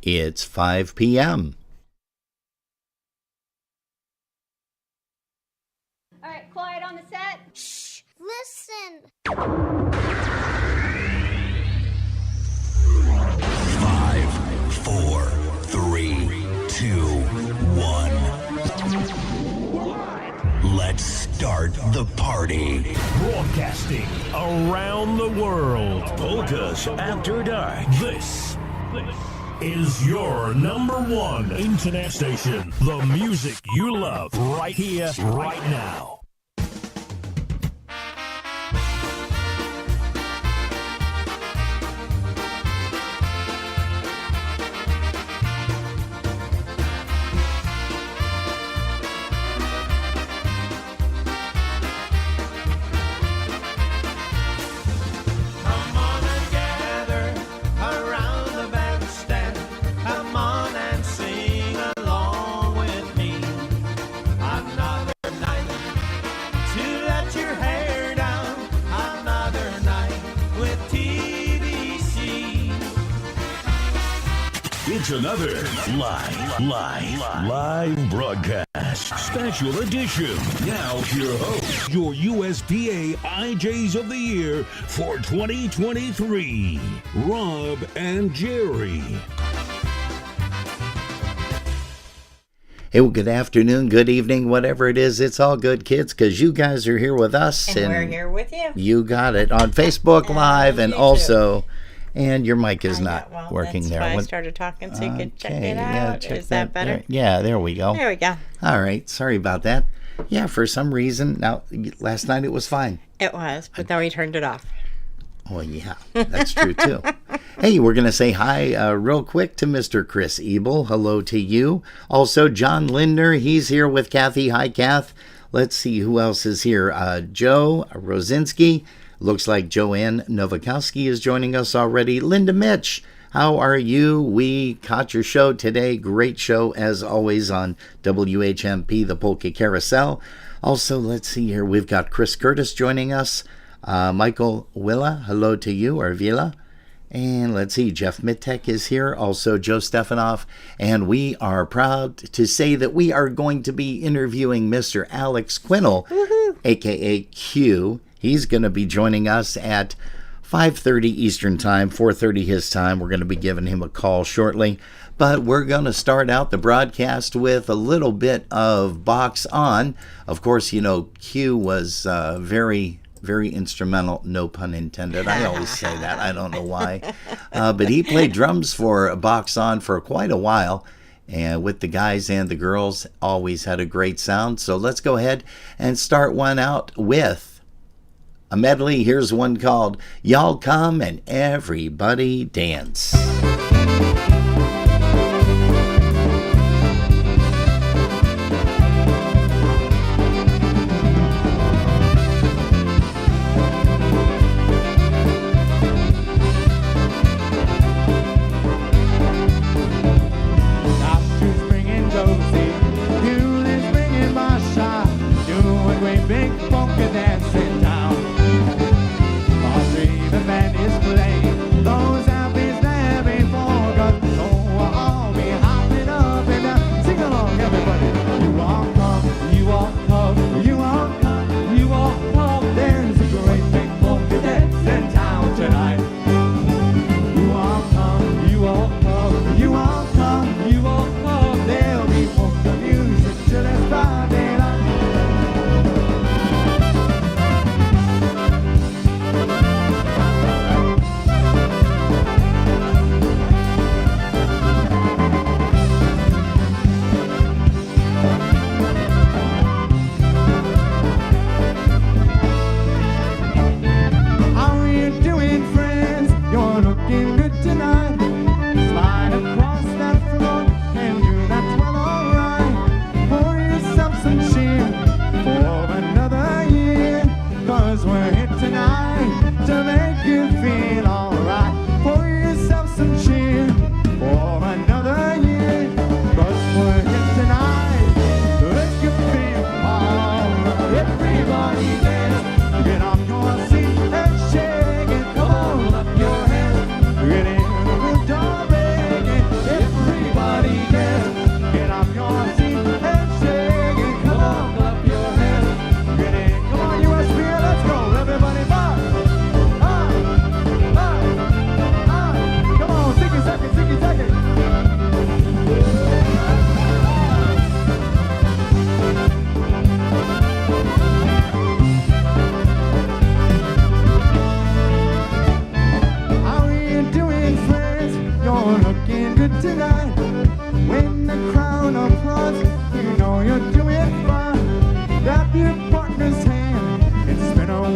It's 5 p.m. All right, quiet on the set. Shh, listen. 5, 4, 3, 2, 1. Let's start the party. Broadcasting around the world. Polkas After Dark. This is your number one internet station. The music you love right here, right now. It's another live broadcast. Special edition. Now your host, your USPA IJs of the Year for 2023, Rob and Jerry. Hey, well, good afternoon, good evening, whatever it is. It's all good, kids, because you guys are here with us. And we're here with you. You got it. On Facebook Live and also... And your mic is not working that's there. Why I started talking so you could check it out. Check is that better? There. Yeah, there we go. There we go. All right. Sorry about that. Yeah, for some reason. Now, last night it was fine. It was, but then we turned it off. Oh, yeah. That's true, too. Hey, we're going to say hi real quick to Mr. Chris Ebel. Hello to you. Also, John Lindner. He's here with Kathy. Hi, Kath. Let's see who else is here. Joe Rosinski. Looks like Joanne Novakowski is joining us already. Linda Mitch, how are you? We caught your show today. Great show, as always, on WHMP, the Polka Carousel. Also, let's see here. We've got Chris Curtis joining us. Michael Willa, hello to you, or Vila. And let's see, Jeff Mittek is here. Also, Joe Stefanoff. And we are proud to say that we are going to be interviewing Mr. Alex Quinnell, a.k.a. Q. He's going to be joining us at 5:30 Eastern Time, 4:30 his time. We're going to be giving him a call shortly. But we're going to start out the broadcast with a little bit of Box On. Of course, you know, Q was very, very instrumental, no pun intended. I always say that. I don't know why. But he played drums for Box On for quite a while. And with the guys and the girls, always had a great sound. So let's go ahead and start one out with a medley. Here's one called Y'all Come and Everybody Dance. Doctors bringing Josie, Mule is bringing Masha, doing great big polka dancing down. The band is playing, those happy's there before.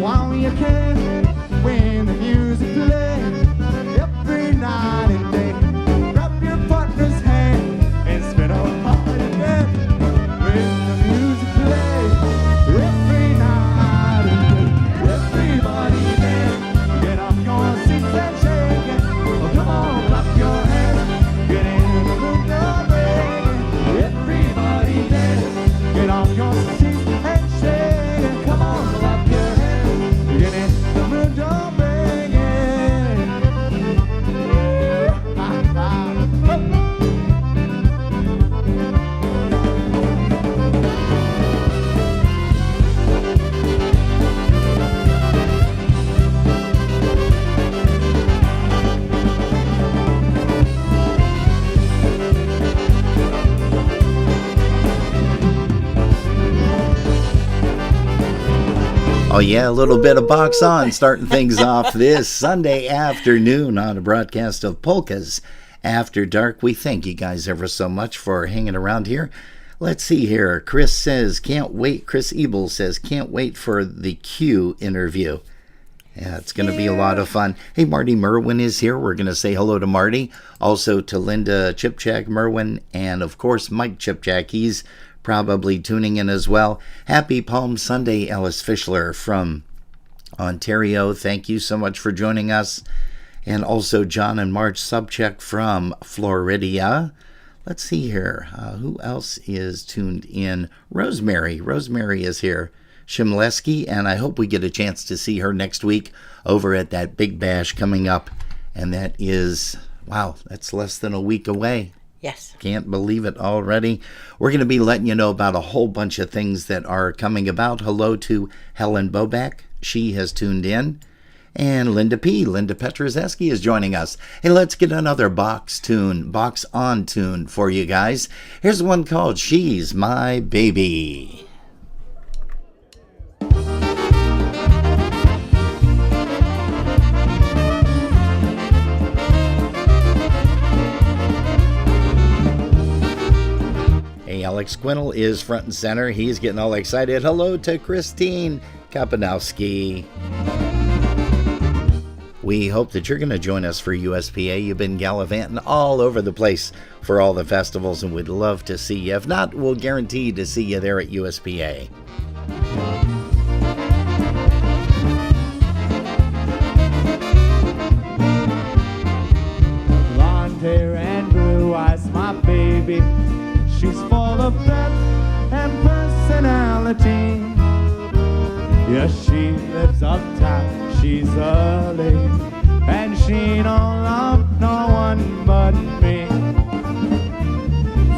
while you can, when the music plays, every night and day. Grab your partner's hand and spin a heart again, when the music plays, every night and day. Everybody dance, get off your seats and shake it. Oh, come on, clap your hands, get in the mood of reggae. Everybody dance, get off your seats and shake it. Come on, clap your hands, get in the mood of reggae. Ha, ha, ho. Oh, yeah, a little bit of Box On starting things off this Sunday afternoon on a broadcast of Polkas After Dark. We thank you guys ever so much for hanging around here. Let's see here. Chris says, can't wait. Chris Ebel says, can't wait for the Q interview. Yeah, it's going to be a lot of fun. Hey, Marty Merwin is here. We're going to say hello to Marty. Also to Linda Chipchak Merwin. And, of course, Mike Chipchak. He's probably tuning in as well. Happy Palm Sunday, Ellis Fischler from Ontario. Thank you so much for joining us. And also John and Marge Subcheck from Florida. Let's see here. Who else is tuned in? Rosemary. Rosemary is here. Shimleski, and I hope we get a chance to see her next week over at that Big Bash coming up. And that is, wow, that's less than a week away. Yes. Can't believe it already. We're going to be letting you know about a whole bunch of things that are coming about. Hello to Helen Boback. She has tuned in. And Linda P. Linda Petrozeski is joining us. Hey, let's get another box on tune for you guys. Here's one called She's My Baby. Alex Quinnell is front and center. He's getting all excited. Hello to Christine Kapanowski. We hope that you're going to join us for USPA. You've been gallivanting all over the place for all the festivals, and we'd love to see you. If not, we'll guarantee to see you there at USPA. Blonde hair and blue eyes, my baby. She's full of pep and personality. Yeah, she lives uptown, she's a lady, and she don't love no one but me.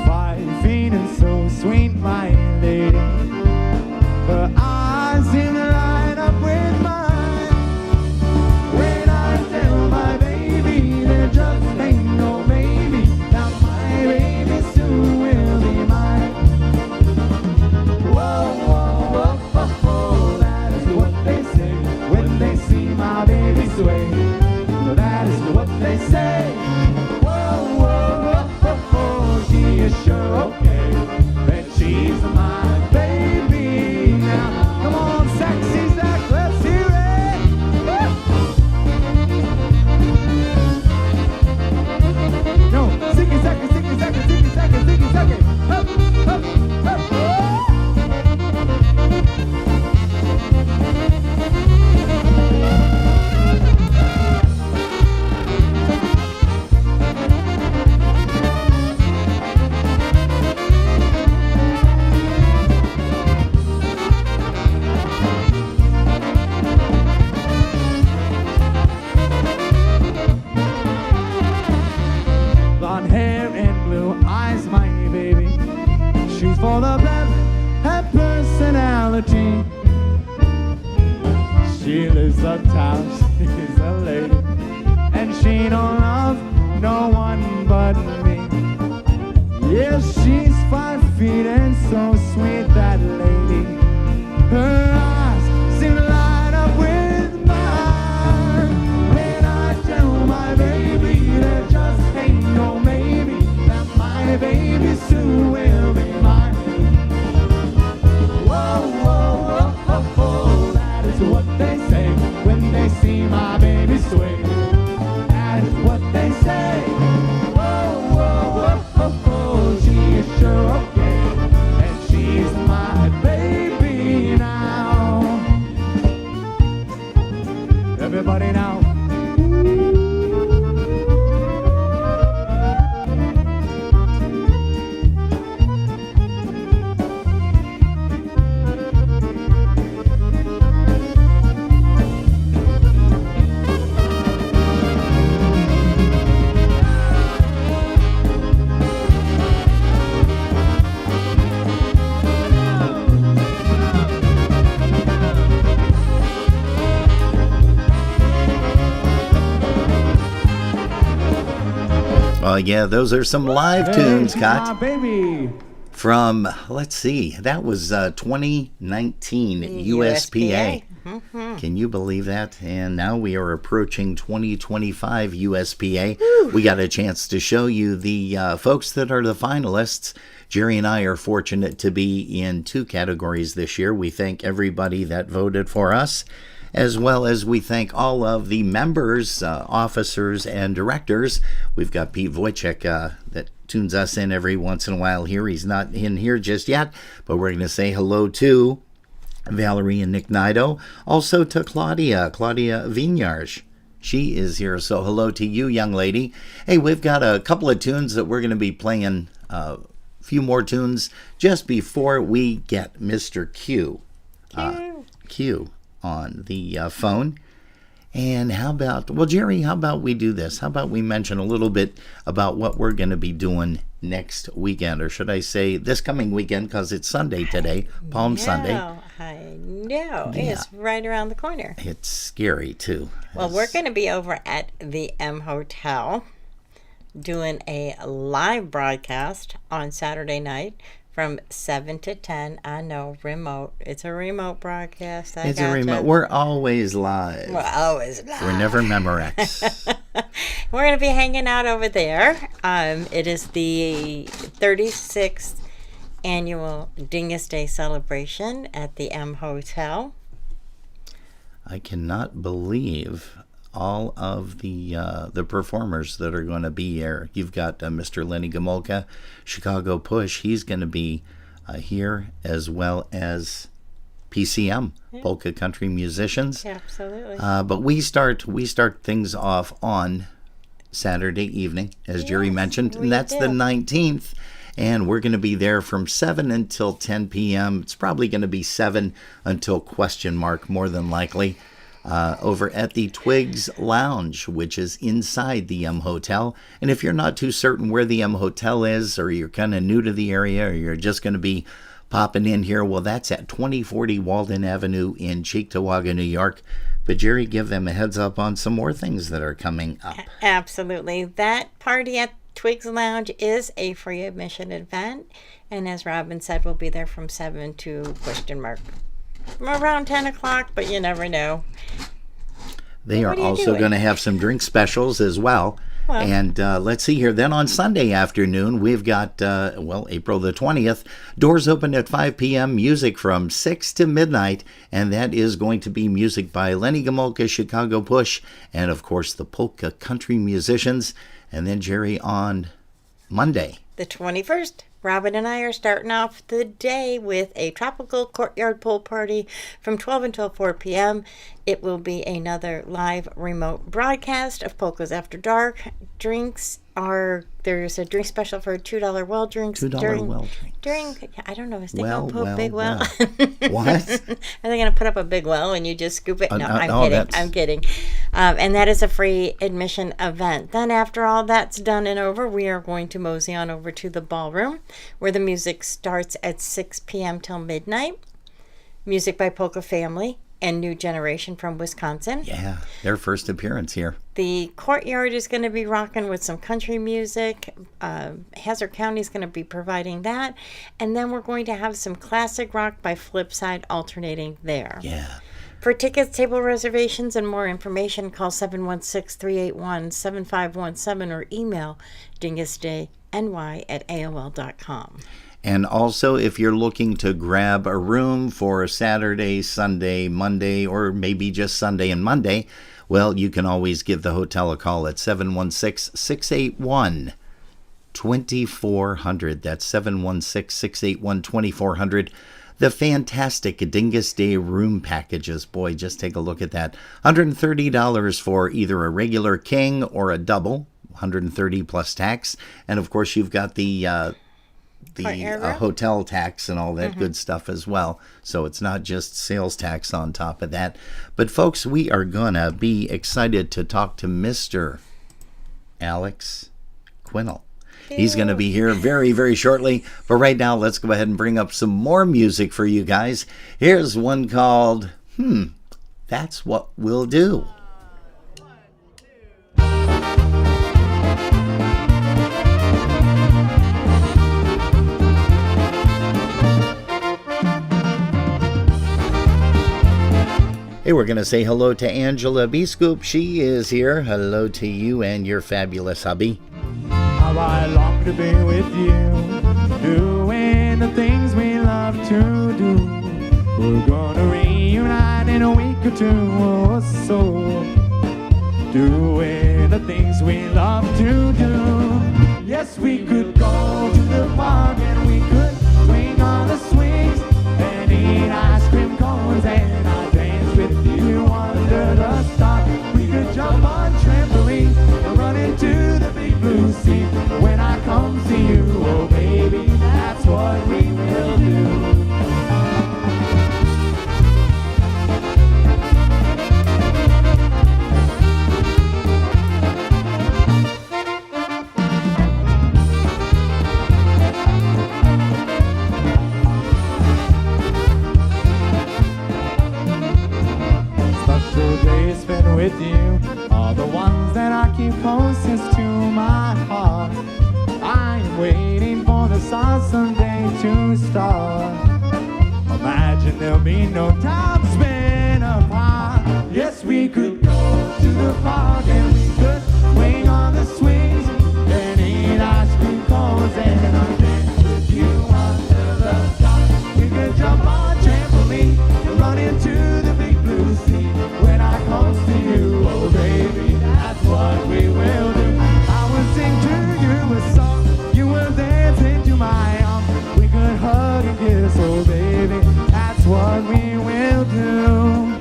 5 feet and so sweet, my lady. Her eyes seem to light up with mine. When I tell my baby there just ain't no baby, now my baby soon will be mine. Whoa, whoa, whoa, whoa, whoa, that is what they say when they see my baby sway. That is what they say. Whoa, whoa, whoa, whoa, whoa, she is sure okay, and she's my baby. Now, come on, sexy Zach, let's hear it. Yo, ziggy zacky, ziggy zacky, ziggy zacky, ziggy zacky. Hup, hup, hup. Blonde hair and blue eyes, my baby. She's full of love and personality. She lives uptown, she's a lady, and she don't love no one but me. Yes, she's 5 feet and so sweet, that lady. Her eyes seem to light up with mine. When I tell my baby there just ain't no maybe, that my baby soon will be mine. Whoa, whoa, whoa, whoa, whoa, that is what what they say when they see my baby swing. That is what they say. Whoa, whoa, whoa, whoa, whoa. She is sure okay, and she's my baby now. Everybody now. Well, yeah, those are some live tunes, Hey, Scott. my baby. From, let's see, that was 2019 USPA. Can you believe that? And now we are approaching 2025 USPA. We got a chance to show you the folks that are the finalists. Jerry and I are fortunate to be in 2 categories this year. We thank everybody that voted for us, as well as we thank all of the members, officers, and directors. We've got Pete Wojcik that tunes us in every once in a while here. He's not in here just yet, but we're going to say hello to Valerie and Nick Nido. Also to Claudia Vinyarz. She is here, so hello to you, young lady. Hey, we've got a couple of tunes that we're going to be playing, a few more tunes just before we get Mr. Q on the phone. And how about, well, Jerry, how about we do this? How about we mention a little bit about what we're going to be doing next weekend, or should I say this coming weekend, because it's Sunday today, Palm Sunday. I know. Yeah. It's right around the corner. It's scary, too. Well, we're going to be over at the M Hotel doing a live broadcast on Saturday night from 7 to 10. I know, remote. It's a remote broadcast. It's a remote. We're always live. We're always live. We're never Memorex. We're going to be hanging out over there. It is the 36th annual Dingus Day celebration at the M Hotel. I cannot believe all of the performers that are going to be here. You've got Mr. Lenny Gomolka, Chicago Push. He's going to be here, as well as PCM, Polka Country Musicians. Absolutely. But we start things off on Saturday evening, as Jerry mentioned, and that's the 19th. And we're going to be there from 7 until 10 p.m. It's probably going to be 7 until question mark, more than likely, over at the Twigs Lounge, which is inside the M Hotel. And if you're not too certain where the M Hotel is, or you're kind of new to the area, or you're just going to be popping in here, well, that's at 2040 Walden Avenue in Cheektowaga, New York. But Jerry, give them a heads up on some more things that are coming up. Absolutely. That party at Twigs Lounge is a free admission event, and as Robin said, we'll be there from 7 to question mark around 10 o'clock, but you never know. They are also going to have some drink specials as well. And let's see here. Then on Sunday afternoon, we've got, April the 20th. Doors open at 5 p.m. Music from 6 to midnight. And that is going to be music by Lenny Gomolka, Chicago Push, and, of course, the Polka Country Musicians. And then, Jerry, on Monday, the 21st, Robin and I are starting off the day with a tropical courtyard pool party from 12 until 4 p.m. It will be another live remote broadcast of Polkas After Dark. There's a drink special for $2 well drinks. $2 well drinks. I don't know, is they going to put a big well? What? Are they going to put up a big well and you just scoop it? No, I'm kidding. That's... I'm kidding. And that is a free admission event. Then after all that's done and over, we are going to mosey on over to the ballroom, where the music starts at 6 p.m. till midnight. Music by Polka Family and New Generation from Wisconsin. Yeah, their first appearance here. The courtyard is going to be rocking with some country music. Hazard County is going to be providing that. And then we're going to have some classic rock by Flipside alternating there. Yeah. For tickets, table reservations, and more information, call 716-381-7517 or email dingusdayny@aol.com. And also, if you're looking to grab a room for Saturday, Sunday, Monday, or maybe just Sunday and Monday, well, you can always give the hotel a call at 716-681-2400. That's 716-681-2400. The fantastic Dingus Day room packages. Boy, just take a look at that. $130 for either a regular king or a double. $130 plus tax. And of course, you've got the hotel tax and all that good stuff as well. So it's not just sales tax on top of that. But folks, we are gonna be excited to talk to Mr. Alex Quinnell. He's going to be here very, very shortly. But right now, let's go ahead and bring up some more music for you guys. Here's one called, That's What We'll Do. Hey, we're going to say hello to Angela B. Scoop. She is here. Hello to you and your fabulous hubby. How I long to be with you, doing the things we love to do. We're gonna reunite in a week or two or so, doing the things we love to do. Yes, we could go to the park and we could swing on the swings and eat ice cream cones, and I'll dance with you under the stars. We could jump on trampoline and run into the big blue sea. When I come to you, oh baby, that's what we will do. Special days spent with you are the ones that I keep closest to my heart. I'm waiting for the sun someday to start. Imagine there'll be no time spent apart. Yes, we could go to the park and we could swing on the swings and eat ice cream cones, and I'll dance with you under the stars. We could jump on trampoline and run into the big blue sea. When I close to you, oh baby, that's what we will do. I will sing to you a song, you will dance into my arms. We could hug and kiss, oh baby, that's what we will do.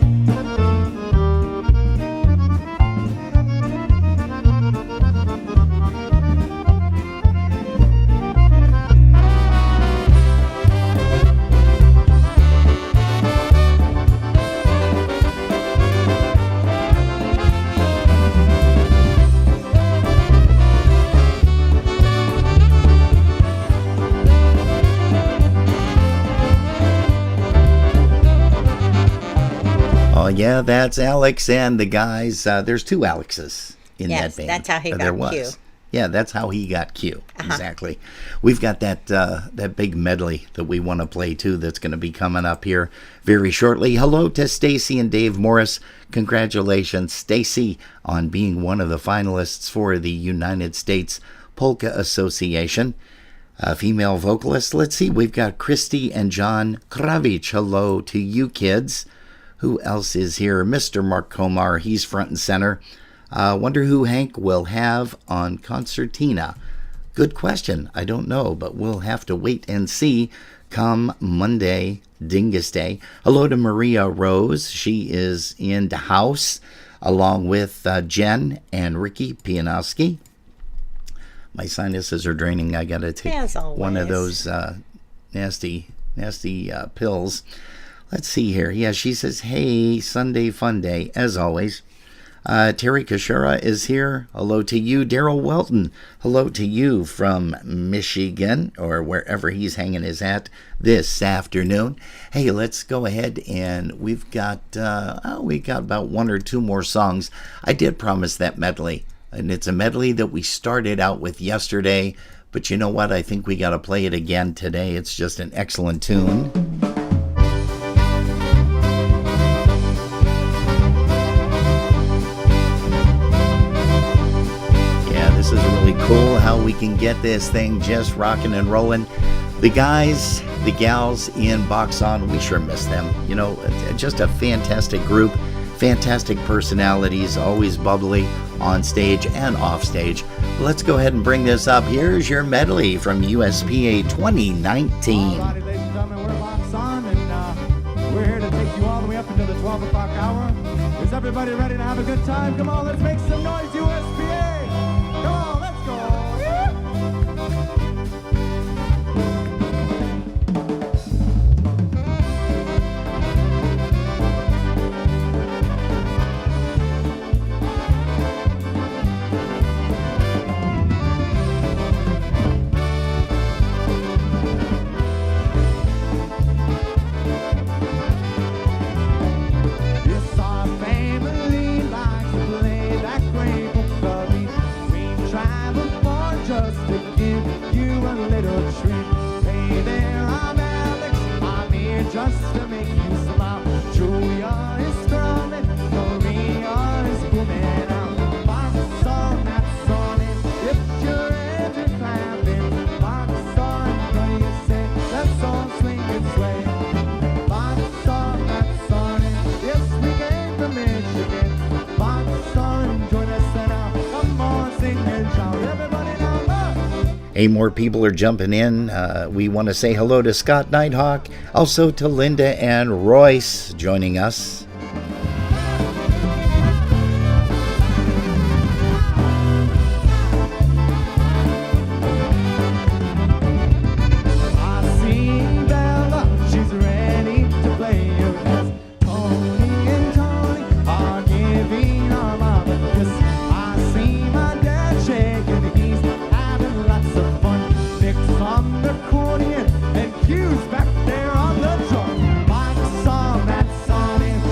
Oh, yeah, that's Alex and the guys. There's two Alexes in that band. That's how he there got was. Q. Yeah, that's how he got Q. Exactly. We've got that big medley that we want to play, too, that's going to be coming up here very shortly. Hello to Stacy and Dave Morris. Congratulations, Stacy, on being one of the finalists for the United States Polka Association. Female vocalist. Let's see, we've got Christy and John Kravich. Hello to you kids. Who else is here? Mr. Mark Komar, he's front and center. Wonder who Hank will have on concertina. Good question. I don't know, but we'll have to wait and see come Monday, Dingus Day. Hello to Maria Rose. She is in the house along with Jen and Ricky Pianowski. My sinuses are draining. I got to take one of those nasty pills. Let's see here. Yeah, she says, hey, Sunday fun day, as always. Terry Kashura is here. Hello to you. Daryl Welton, hello to you from Michigan, or wherever he's hanging his hat this afternoon. Hey, let's go ahead, and we've got about one or two more songs. I did promise that medley, and it's a medley that we started out with yesterday, but you know what? I think we got to play it again today. It's just an excellent tune. This is really cool how we can get this thing just rocking and rolling. The guys, the gals in Box On, we sure miss them. You know, just a fantastic group, fantastic personalities, always bubbly on stage and off stage. Let's go ahead and bring this up. Here's your medley from USPA 2019. All righty, ladies and gentlemen, we're Box On, and we're here to take you all the way up until the 12 o'clock hour. Is everybody ready to have a good time? Come on, let's make some noise, USPA! Come on, let's go! Yes, our family likes to play that great polka beat. We travel far just to give you a little treat. Hey there, I'm Alex. I'm here just to make you smile. Julia is strumming, Maria is booming out. Box on, that's on it. If you're ever clapping, box on, what do you say? Let's all swing and sway. Box on, that's on it. Yes, we came from Michigan. Box on, join us now. Come on, sing and shout. Everybody now, look! Hey, more people are jumping in. We want to say hello to Scott Nighthawk, also to Linda and Royce joining us. I see Bella, she's ready to play your dance. Tony and Tony are giving our mom a kiss. I see my dad shaking the keys, having lots of fun. Nick's on the accordion and Q's back there on the drum. Box on, that's on it.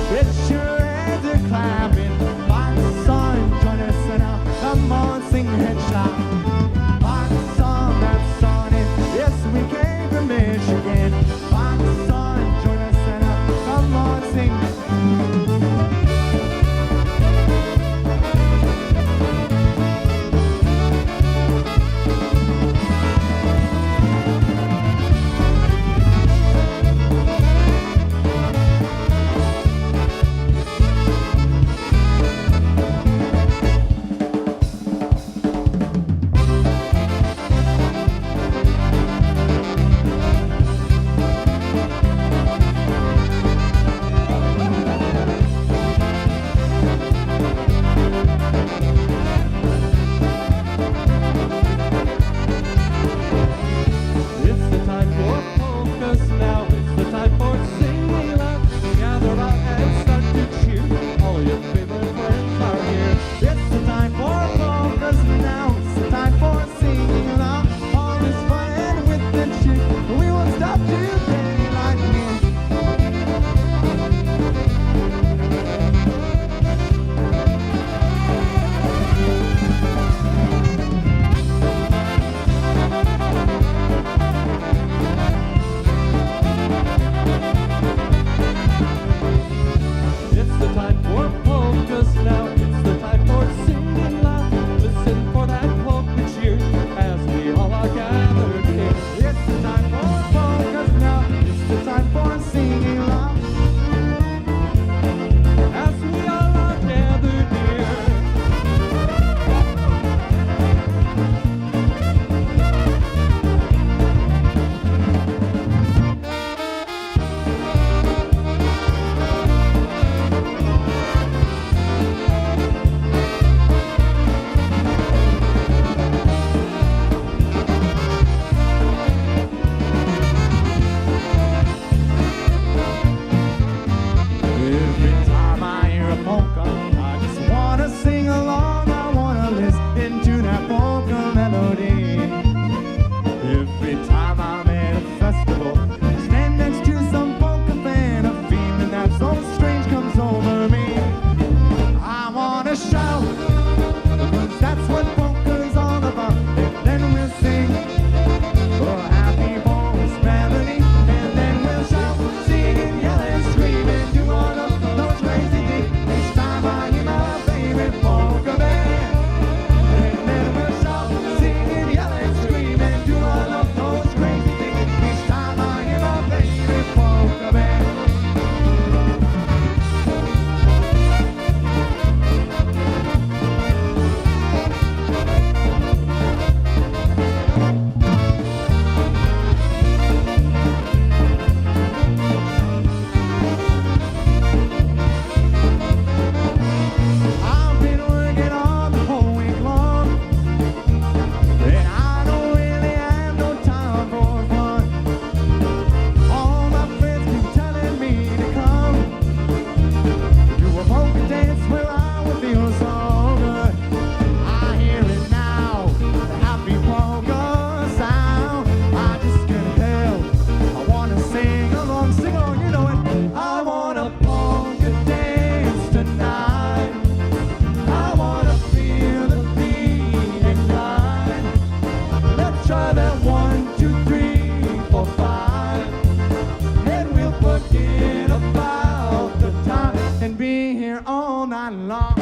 all night long.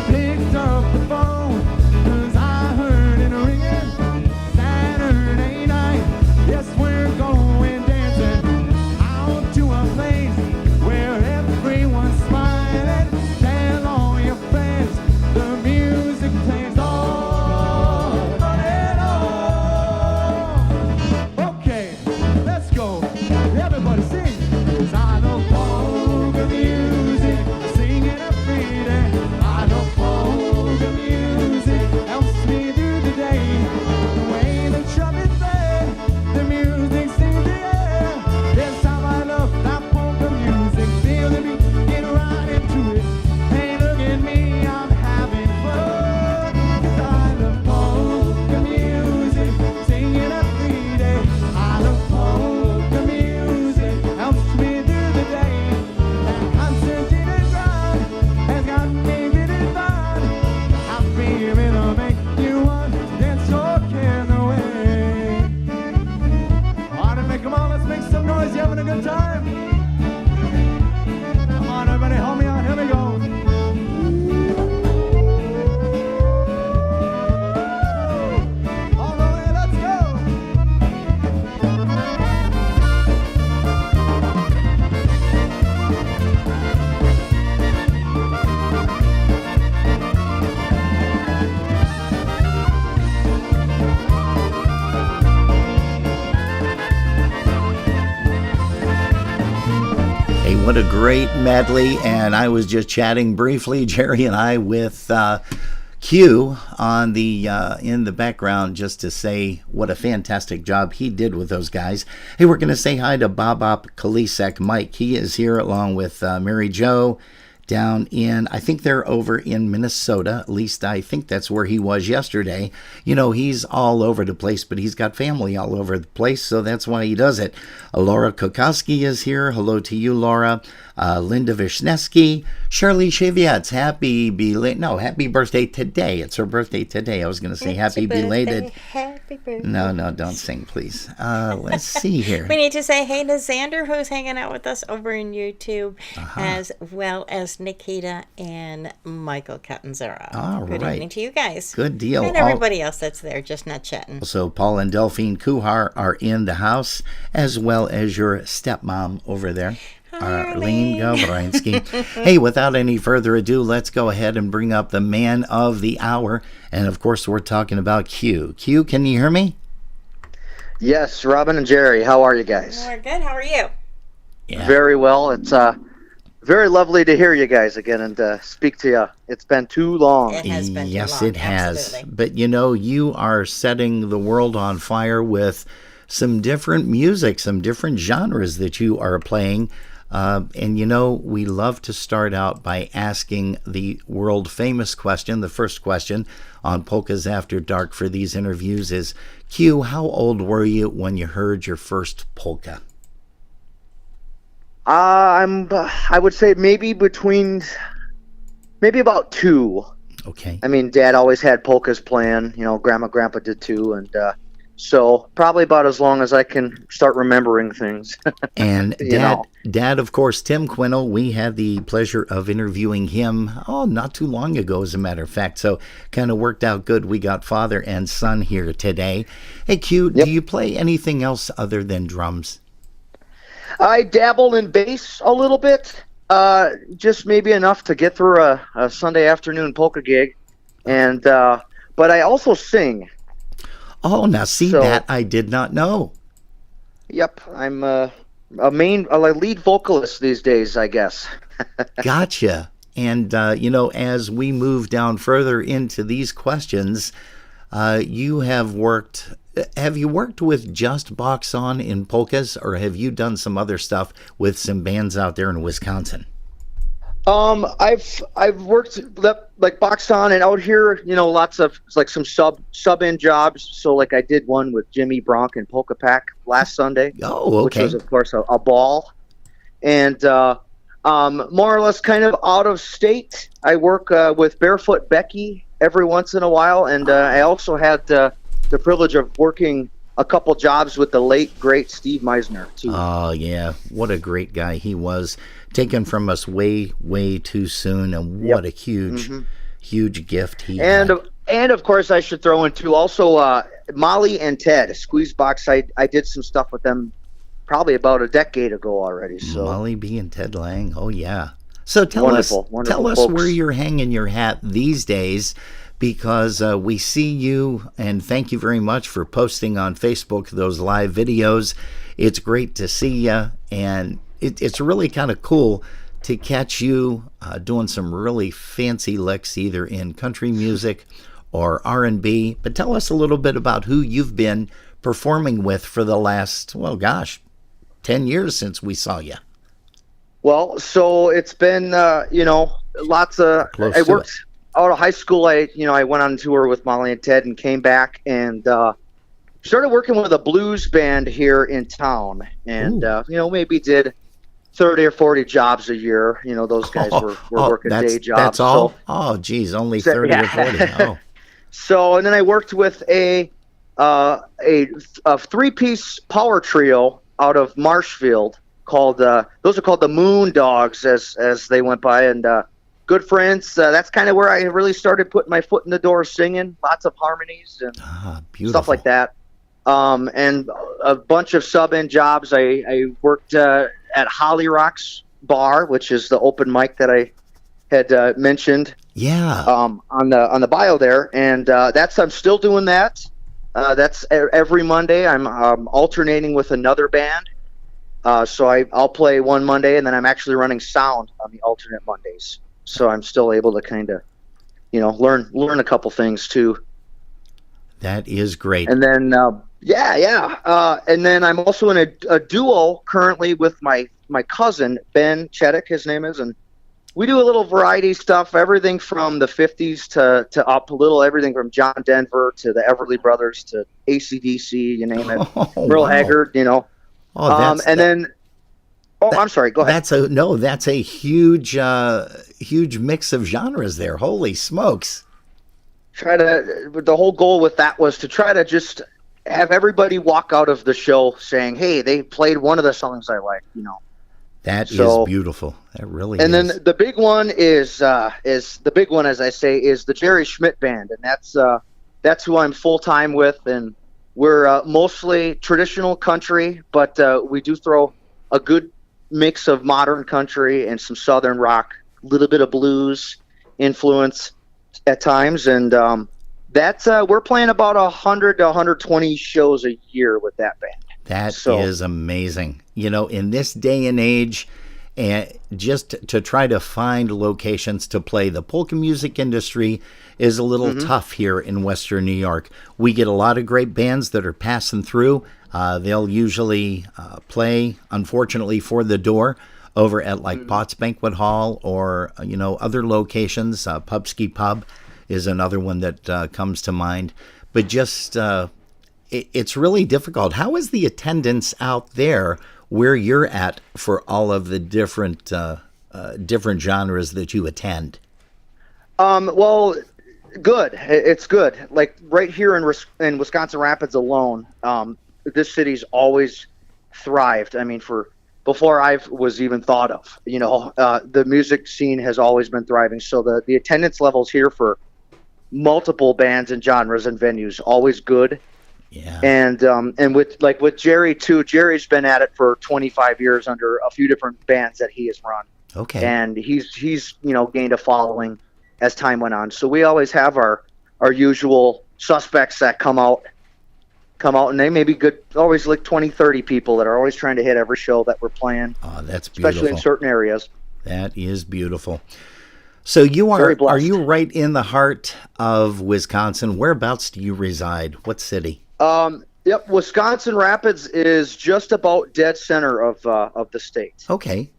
Picked up the phone, 'cause I heard it ringing. Saturday night, yes, we're going dancing out to a place where everyone's smiling. Tell all your friends the music plays on and on. Okay, let's go. Everybody sing. 'Cause I love polka music. I sing it every day. I love polka music. Helps me through the day. The way the trumpet play, the music sings the air. Yes, how I love that polka music. Feel the beat, get right into it. Hey, look at me, I'm having fun. 'Cause I love polka music. Sing it every day. I love polka music. Helps me through the day. That concertina ground has got me getting fun. Happy rhythm make you want to dance your cares away. On and make 'em all, let's make some noise. You having a good time? Come on, everybody, help me out. Here we go. All the way, let's go. Hey, what a great medley. And I was just chatting briefly, Jerry and I, with Q on the in the background, just to say what a fantastic job he did with those guys. Hey, we're going to say hi to Bobop Kalisek Mike. He is here along with Mary Jo down in, I think they're over in Minnesota. At least I think that's where he was yesterday. You know, he's all over the place, but he's got family all over the place, so that's why he does it. Laura Kokoski is here. Hello to you, Laura. Linda Vishneski. Shirley Chevietz. Happy birthday today. It's her birthday today. I was going to say happy belated. Happy birthday. No, don't sing, please. Let's see here. We need to say hey to Xander, who's hanging out with us over in YouTube, as well as Nikita and Michael Catanzaro. All Good right. evening to you guys. Good deal. And everybody else that's there, just not chatting. So Paul and Delphine Kuhar are in the house, as well as your stepmom over there, Arlene Gavrinsky. Hey, without any further ado, let's go ahead and bring up the man of the hour. And of course, we're talking about Q. Q, can you hear me? Yes, Robin and Jerry, how are you guys? We're good. How are you? Yeah. Very well. It's very lovely to hear you guys again and speak to you. It's been too long. It has been Yes, too long. it has. Absolutely. But you know, you are setting the world on fire with some different music, some different genres that you are playing. And you know, we love to start out by asking the world famous question. The first question on Polkas After Dark for these interviews is, Q, how old were you when you heard your first polka? I would say maybe about 2. Okay. I mean, Dad always had polkas playing. You know, Grandpa did too, and so probably about as long as I can start remembering things. And You know. Dad, of course, Tim Quinnell, we had the pleasure of interviewing him, not too long ago, as a matter of fact. So kind of worked out good. We got father and son here today. Hey, Q, Yep. do you play anything else other than drums? I dabble in bass a little bit, just maybe enough to get through a Sunday afternoon polka gig, and but I also sing. Oh, now see, So- that I did not know. Yep, I'm a lead vocalist these days, I guess. Gotcha. And, you know, as we move down further into these questions, have you worked with just Box On in polkas, or have you done some other stuff with some bands out there in Wisconsin? I've worked like box on and out here, lots of like some sub in jobs. So like I did one with Jimmy Bronk and Polka Pack last Sunday, Oh, which okay. was of course a ball. And more or less kind of out of state, I work with Barefoot Becky every once in a while, and I also had the privilege of working a couple jobs with the late great Steve Meisner too. Oh, yeah. What a great guy he was. Taken from us way, way too soon. And what a huge, huge gift he And had. and of course, I should throw in too. Also, Molly and Ted, Squeezebox. I did some stuff with them probably about a decade ago already. So Molly B and Ted Lang. Oh, yeah. So tell Wonderful us folks. where you're hanging your hat these days, because we see you, and thank you very much for posting on Facebook those live videos. It's great to see you, and it's really kind of cool to catch you doing some really fancy licks, either in country music or R&B. But tell us a little bit about who you've been performing with for the last, 10 years since we saw you. Well, so it's been lots of. Close I to worked out of high school. I went on tour with Molly and Ted and came back and started working with a blues band here in town, and maybe did 30 or 40 jobs a year. Those guys were working day jobs. That's all? So, Oh, geez, only 30 or 40. Oh. so and then I worked with a three-piece power trio out of Marshfield called those are called the Moon Dogs as they went by, and good friends. That's kind of where I really started putting my foot in the door, singing lots of harmonies and Beautiful. stuff like that. And a bunch of sub-in jobs. I worked at Holly Rock's bar, which is the open mic that I had mentioned. Yeah. On the bio there, and I'm still doing that. That's every Monday. I'm alternating with another band. So I'll play one Monday, and then I'm actually running sound on the alternate Mondays. So I'm still able to kind of, learn a couple things too. That is great. And then, and then I'm also in a duo currently with my cousin, Ben Cheddick, his name is, and we do a little variety stuff, everything from the 50s to up a little, everything from John Denver to the Everly Brothers to AC/DC, you name it. Merle Haggard, Oh, I'm sorry, go ahead. That's a huge mix of genres there. Holy smokes. The whole goal with that was to try to just have everybody walk out of the show saying, hey, they played one of the songs I like, That is beautiful. That really is. And then the big one is the big one, as I say, is the Jerry Schmidt Band, and that's who I'm full time with, and we're mostly traditional country, but we do throw a good mix of modern country and some southern rock, a little bit of blues influence at times, and we're playing about 100 to 120 shows a year with that band. That is amazing. In this day and age, and just to try to find locations to play, the polka music industry is a little tough here in Western New York. We get a lot of great bands that are passing through. They'll usually play, unfortunately, for the door over at like Potts Banquet Hall or, other locations. Pubsky Pub is another one that comes to mind. But just, it's really difficult. How is the attendance out there where you're at for all of the different genres that you attend? Well, good. It's good. Like right here in Wisconsin Rapids alone, this city's always thrived. I mean, before I was even thought of, the music scene has always been thriving. So the attendance levels here for multiple bands and genres and venues always good. Yeah. And with Jerry too. Jerry's been at it for 25 years under a few different bands that he has run. Okay. And he's gained a following as time went on. So we always have our usual suspects that come out, and they may be good. Always like 20, 30 people that are always trying to hit every show that we're playing. Oh, that's beautiful. Especially in certain areas. That is beautiful. So are you right in the heart of Wisconsin? Whereabouts do you reside? What city? Yep. Wisconsin Rapids is just about dead center of the state. Okay.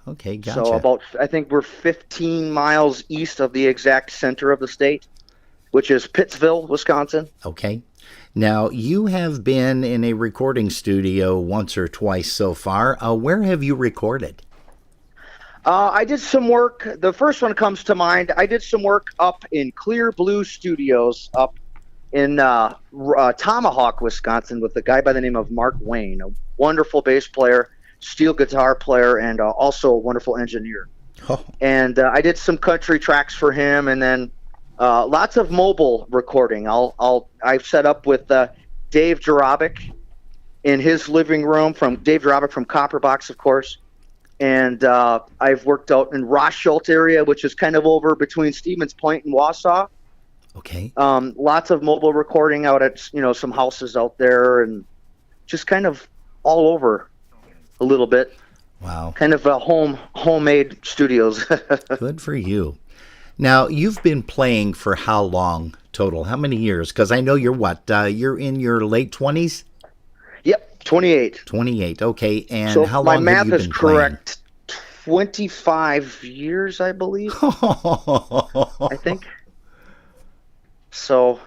Okay, gotcha. So I think we're 15 miles east of the exact center of the state, which is Pittsville, Wisconsin. Okay. Now, you have been in a recording studio once or twice so far. Where have you recorded? I did some work. The first one comes to mind. I did some work up in Clear Blue Studios up in Tomahawk, Wisconsin, with a guy by the name of Mark Wayne, a wonderful bass player, steel guitar player, and also a wonderful engineer. Oh. And I did some country tracks for him, and then lots of mobile recording. I've set up with Dave Jarabic in his living room, from Dave Jarabic from Copperbox, of course. And I've worked out in Rothschild area, which is kind of over between Stevens Point and Wausau. Okay. Lots of mobile recording out at some houses out there, and just kind of all over a little bit. Wow. Kind of homemade studios. Good for you. Now, you've been playing for how long total? How many years? Because I know you're you're in your late 20s? Yep, 28. 28, okay. And So how my long math have you is been correct. 25 years, I believe. I think. So.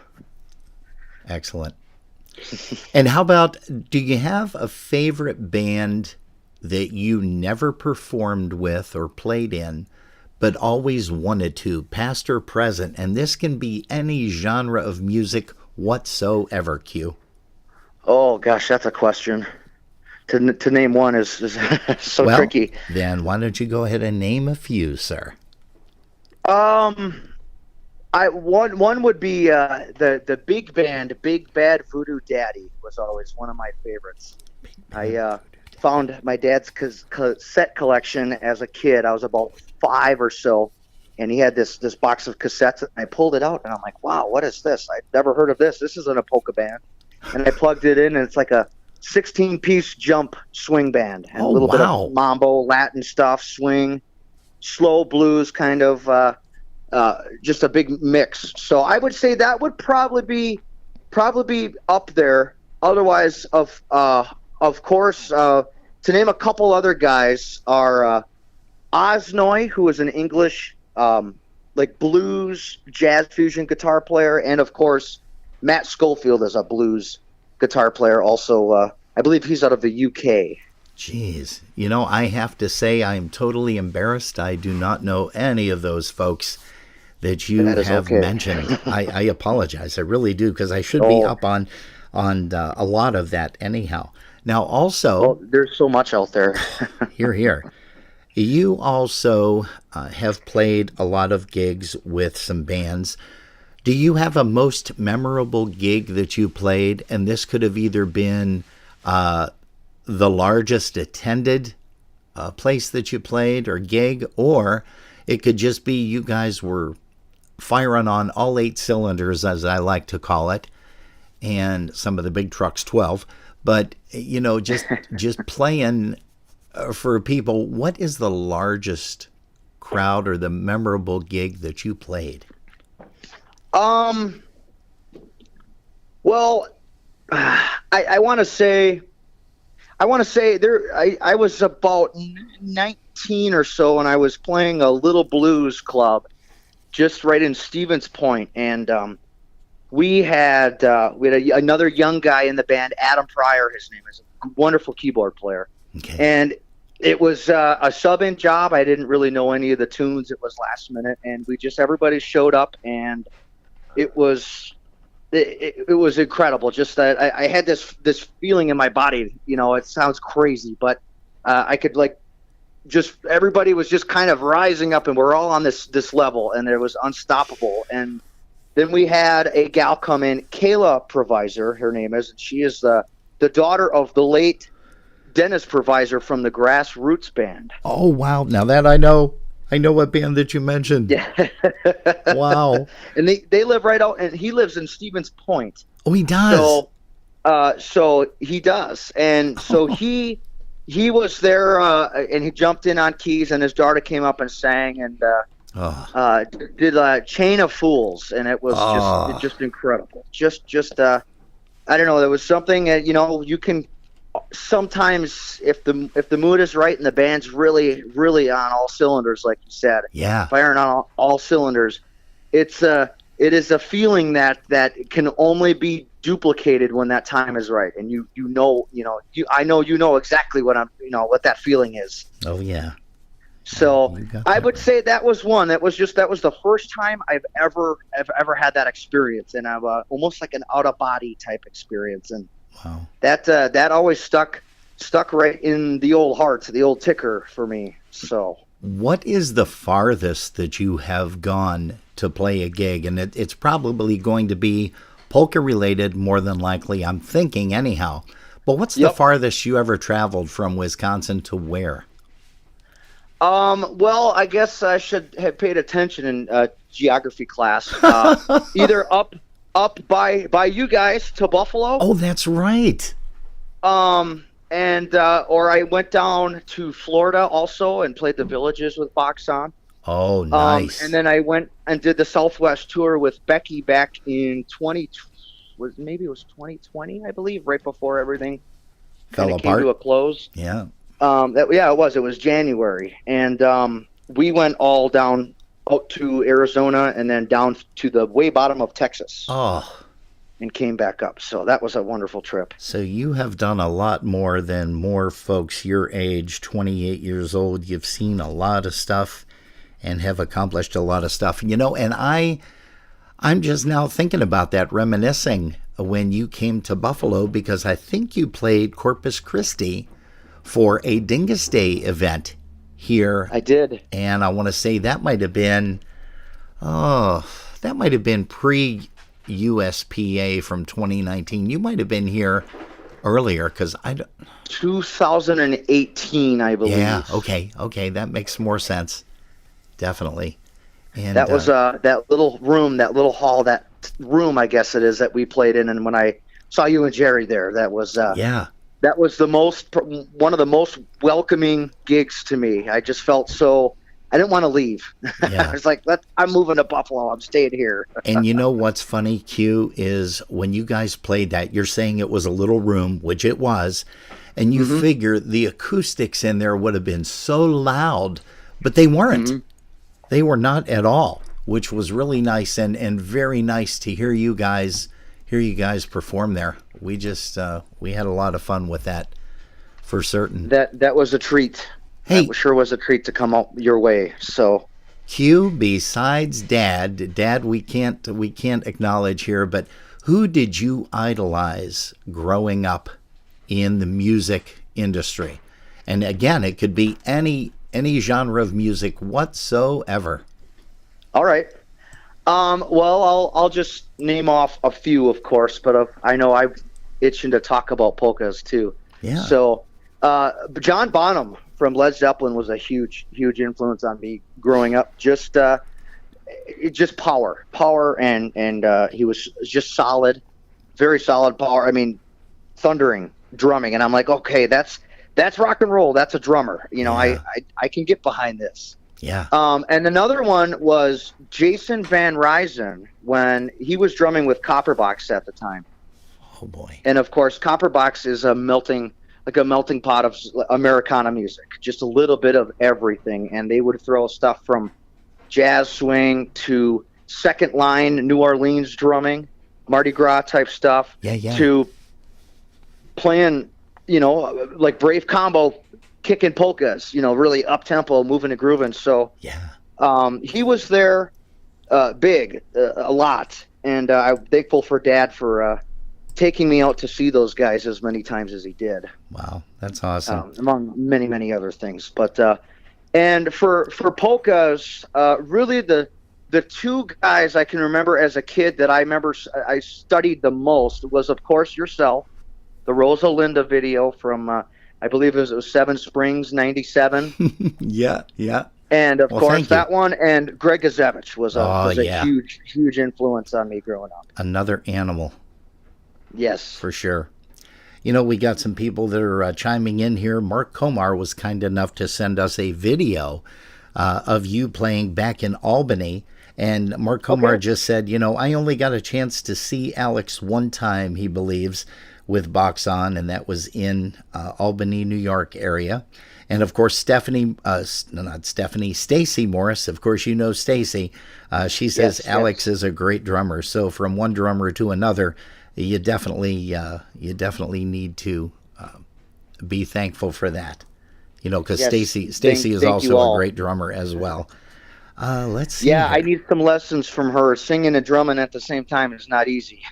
Excellent. And how about, do you have a favorite band that you never performed with or played in, but always wanted to, past or present? And this can be any genre of music whatsoever, Q. Oh, gosh, that's a question. To name one is so tricky. Then why don't you go ahead and name a few, sir? One would be the big band, Big Bad Voodoo Daddy was always one of my favorites. I found my dad's cassette collection as a kid. I was about 5 or so, and he had this box of cassettes, and I pulled it out, and I'm like, wow, what is this? I've never heard of this. This isn't a polka band. And I plugged it in, and it's like a 16-piece jump swing band, and a little bit of mambo, Latin stuff, swing, slow blues, kind of just a big mix. So I would say that would probably be up there. Otherwise, of course, to name a couple other guys are Osnoy, who is an English like blues jazz fusion guitar player, and of course Matt Schofield is a blues guitar player. Also, I believe he's out of the UK. Jeez, I have to say I'm totally embarrassed. I do not know any of those folks that you have mentioned. I apologize. I really do, because I should be up on a lot of that anyhow. Now, also, there's so much out there. Here. You also have played a lot of gigs with some bands. Do you have a most memorable gig that you played? And this could have either been the largest attended place that you played or gig, or it could just be you guys were firing on all 8 cylinders, as I like to call it, and some of the big trucks 12. But, just playing for people. What is the largest crowd or the memorable gig that you played? Well, I want to say there. I was about 19 or so, and I was playing a little blues club just right in Stevens Point, and we had another young guy in the band, Adam Pryor. His name is a wonderful keyboard player, and it was a sub-in job. I didn't really know any of the tunes. It was last minute, and everybody showed up, and it was incredible. Just that I had this feeling in my body. It sounds crazy, but I could everybody was just kind of rising up, and we're all on this level, and it was unstoppable. And then we had a gal come in, Kayla Provisor, her name is, and she is the daughter of the late Dennis Provisor from the Grassroots Band. Oh, wow. Now that I know what band that you mentioned. Yeah. Wow. And they live right out, and he lives in Stevens Point. Oh, he does? So he does. And so he was there, and he jumped in on keys, and his daughter came up and sang, and did Chain of Fools, and it was just incredible. Just I don't know, there was something that, you can sometimes if the mood is right and the band's really on all cylinders, like you said, Yeah. firing on all cylinders, it is a feeling that can only be duplicated when that time is right, and I know exactly what that feeling is. Oh yeah. So You got I that would right. say that was one. That was the first time I've ever had that experience, and I've almost like an out of body type experience, and Wow. that always stuck right in the old heart, the old ticker for me. So What is the farthest that you have gone to play a gig? And it's probably going to be polka related, more than likely, I'm thinking anyhow. But what's the Yep. farthest you ever traveled from Wisconsin to where? well, I guess I should have paid attention in geography class. Either up by you guys to Buffalo, Oh, that's right. and or I went down to Florida also and played the Villages with Boxon. Oh, nice. And then I went and did the Southwest tour with Becky back in 2020, I believe, right before everything Fell kind of came apart. to a close. Yeah. It was January, and we went all down out to Arizona and then down to the way bottom of Texas Oh, and came back up. So that was a wonderful trip. so you have done a lot more than more folks your age, 28 years old. You've seen a lot of stuff and have accomplished a lot of stuff. And I'm just now thinking about that, reminiscing when you came to Buffalo, because I think you played Corpus Christi for a Dingus Day event here. I did. And I want to say that might have been pre-USPA from 2019. You might have been here earlier, because 2018, I believe. yeah, okay, that makes more sense. Definitely. And That was that little room, that little hall, that room, I guess it is, that we played in. And when I saw you and Jerry there, that was yeah. that was one of the most welcoming gigs to me. I just felt so. I didn't want to leave. Yeah. I was like, I'm moving to Buffalo. I'm staying here. And you know what's funny, Q, is when you guys played that, you're saying it was a little room, which it was, and you figure the acoustics in there would have been so loud, but they weren't. They were not at all, which was really nice, and very nice to hear you guys perform there. We just we had a lot of fun with that, for certain. That was a treat. Hey. That sure was a treat to come out your way. So Q, besides Dad, we can't acknowledge here, but who did you idolize growing up in the music industry? And again, it could be any genre of music whatsoever. all right. Well, I'll just name off a few, of course, but I know I'm itching to talk about polkas too. Yeah. So, John Bonham from Led Zeppelin was a huge influence on me growing up. Just power, and he was just solid, very solid power. I mean, thundering drumming, and I'm like, okay, that's rock and roll. That's a drummer. Yeah. I can get behind this. Yeah. And another one was Jason Van Ryzen when he was drumming with Copperbox at the time. Oh boy. And of course, Copperbox is a melting pot of Americana music, just a little bit of everything. And they would throw stuff from jazz swing to second line New Orleans drumming, Mardi Gras type stuff, Yeah. to playing, like Brave Combo, kicking polkas, really up tempo, moving and grooving. So Yeah. he was there big a lot, and I'm thankful for Dad for taking me out to see those guys as many times as he did, Wow, that's awesome. among many other things. But and for polkas, really the two guys I can remember as a kid that I remember I studied the most was, of course, yourself, the Rosalinda video from I believe it was Seven Springs '97. Yeah. And of Well, course, thank you. that one, and Greg Gazevich was a yeah. huge influence on me growing up. Another animal. Yes. For sure. We got some people that are chiming in here. Mark Komar was kind enough to send us a video of you playing back in Albany. And Mark Komar just said, I only got a chance to see Alex one time, he believes, with Box On, and that was in Albany, New York area. And of course, Stacy Morris. Of course, you know Stacy. She says Alex is a great drummer. So from one drummer to another, you definitely need to be thankful for that. Because Stacy is also a great drummer as well. Let's see. Yeah, here. I need some lessons from her. Singing and drumming at the same time is not easy.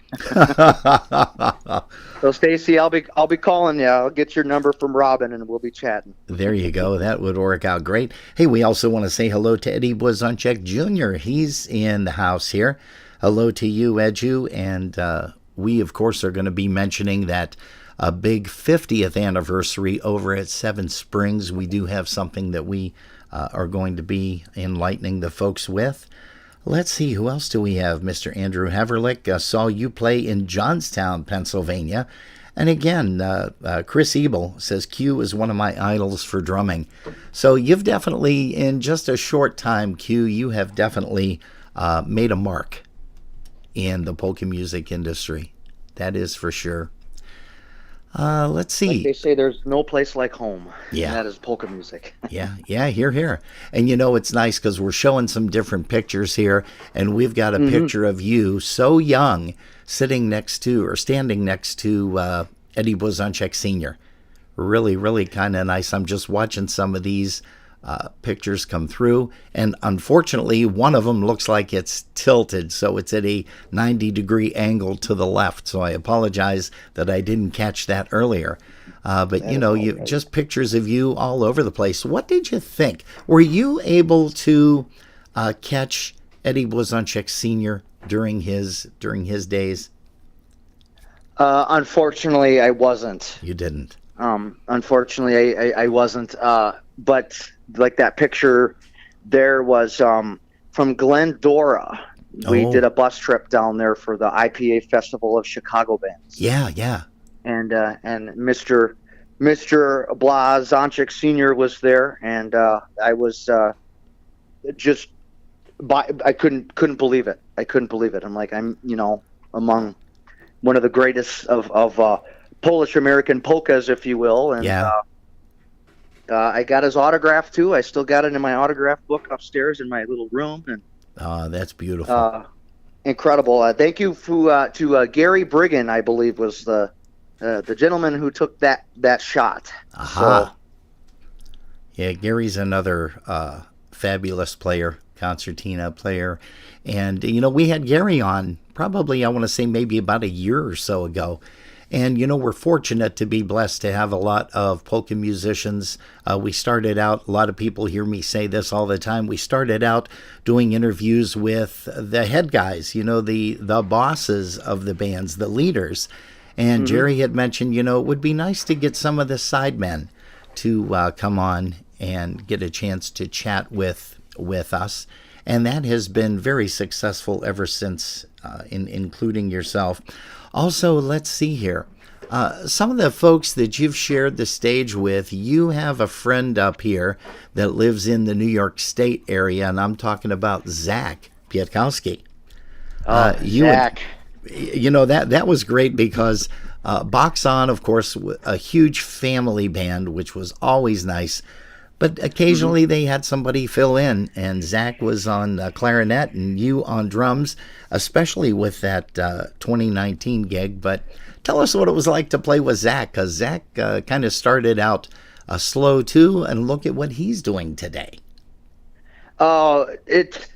So, Stacy, I'll be calling you. I'll get your number from Robin, and we'll be chatting. There you go. That would work out great. Hey, we also want to say hello to Eddie Blazonczyk Jr. He's in the house here. Hello to you, Edu. And we, of course, are going to be mentioning that a big 50th anniversary over at Seven Springs. We do have something that we are going to be enlightening the folks with. Let's see, who else do we have? Mr. Andrew Haverlick, saw you play in Johnstown, Pennsylvania. And again, Chris Ebel says, Q is one of my idols for drumming. So you've definitely, in just a short time, Q, you have definitely made a mark in the polka music industry. That is for sure. Let's see. Like they say, there's no place like home. Yeah. And that is polka music. Yeah, here. And it's nice because we're showing some different pictures here, and we've got a picture of you so young standing next to Eddie Blazonczyk Sr. Really, really kind of nice. I'm just watching some of these pictures come through, and unfortunately one of them looks like it's tilted, so it's at a 90-degree angle to the left, so I apologize that I didn't catch that earlier. But you just pictures of you all over the place. What did you think? Were you able to catch Eddie Blazonczyk Sr. during his days? Unfortunately, I wasn't. You didn't. Unfortunately, I wasn't. But like that picture there was from Glendora. We did a bus trip down there for the IPA Festival of Chicago Bands. Yeah. And Mr. Blazonczyk Sr. was there, and I was I couldn't believe it. I couldn't believe it. I'm like, I'm among one of the greatest of Polish American polkas, if you will, and I got his autograph too. I still got it in my autograph book upstairs in my little room, and that's beautiful. Incredible. Thank you to Gary Brigham, I believe was the gentleman who took that shot. Aha. So, yeah, Gary's another fabulous player, concertina player, and we had Gary on probably, I want to say, maybe about a year or so ago. And, we're fortunate to be blessed to have a lot of polka musicians. We started out, a lot of people hear me say this all the time, we started out doing interviews with the head guys, the bosses of the bands, the leaders. And Jerry had mentioned, it would be nice to get some of the sidemen to come on and get a chance to chat with us. And that has been very successful ever since, including yourself. Also, let's see here. Some of the folks that you've shared the stage with, you have a friend up here that lives in the New York State area, and I'm talking about Zach Pietkowski. Zach. That was great because Box On, of course, a huge family band, which was always nice. But occasionally they had somebody fill in, and Zach was on clarinet and you on drums, especially with that 2019 gig. But tell us what it was like to play with Zach, because Zach kind of started out slow too, and look at what he's doing today. It's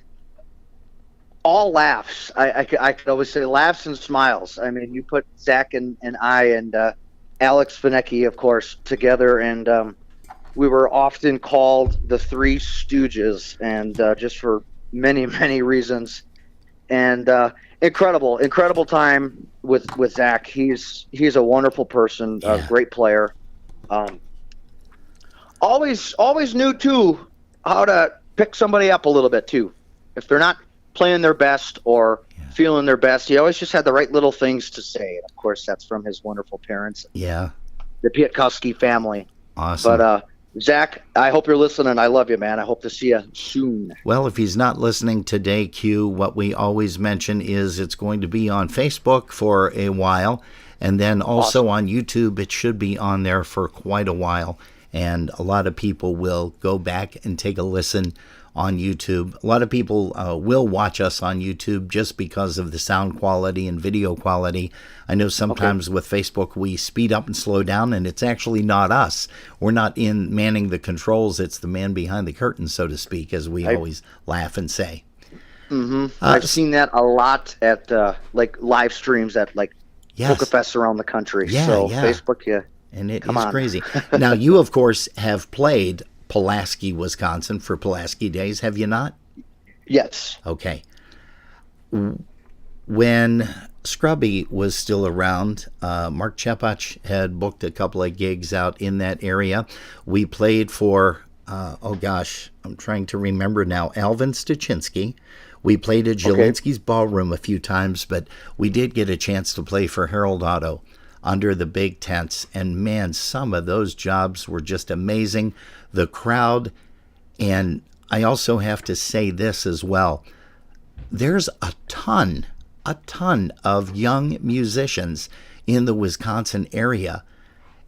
all laughs. I could always say laughs and smiles. I mean, you put Zach and I and Alex Vinecki, of course, together, and we were often called the Three Stooges, and just for many, many reasons. And incredible time with Zach. He's a wonderful person, a great player. Always knew too how to pick somebody up a little bit too. If they're not playing their best or feeling their best, he always just had the right little things to say. And of course, that's from his wonderful parents. Yeah, the Pietkowski family. Awesome. But Zach, I hope you're listening. I love you, man. I hope to see you soon. Well, if he's not listening today, Q, what we always mention is it's going to be on Facebook for a while. And then also on YouTube, it should be on there for quite a while. And a lot of people will go back and take a listen on YouTube. A lot of people will watch us on YouTube just because of the sound quality and video quality. I know sometimes with Facebook we speed up and slow down, and it's actually not us. We're not in manning the controls. It's the man behind the curtain, so to speak, as we always laugh and say. I've seen that a lot at like live streams at like Polka Fests around the country. Facebook, and it is crazy. Now, you, of course, have played Pulaski, Wisconsin for Pulaski Days, have you not? Yes. Okay. When Scrubby was still around, Mark Chepach had booked a couple of gigs out in that area. We played for, I'm trying to remember now, Alvin Stuczynski. We played at Zielinski's Ballroom a few times, but we did get a chance to play for Harold Otto under the big tents. And man, some of those jobs were just amazing. The crowd, and I also have to say this as well. There's a ton of young musicians in the Wisconsin area.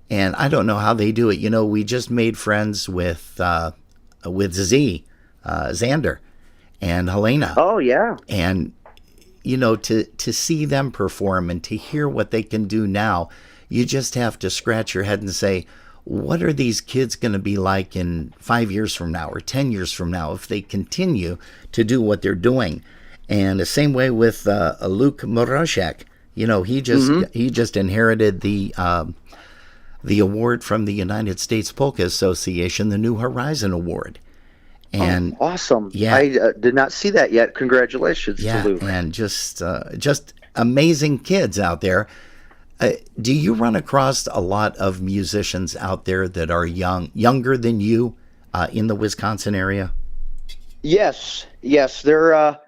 And I don't know how they do it. You know, we just made friends with Xander and Helena. Oh, yeah. And, you know, to see them perform and to hear what they can do now, you just have to scratch your head and say, what are these kids going to be like in 5 years from now or 10 years from now if they continue to do what they're doing? And the same way with Luke Moroshek. You know, he just inherited the award from the United States Polka Association, the New Horizon Award. And awesome! Yeah, I did not see that yet. Congratulations to Luke. And just amazing kids out there. Do you run across a lot of musicians out there that are younger than you in the Wisconsin area? Yes. They're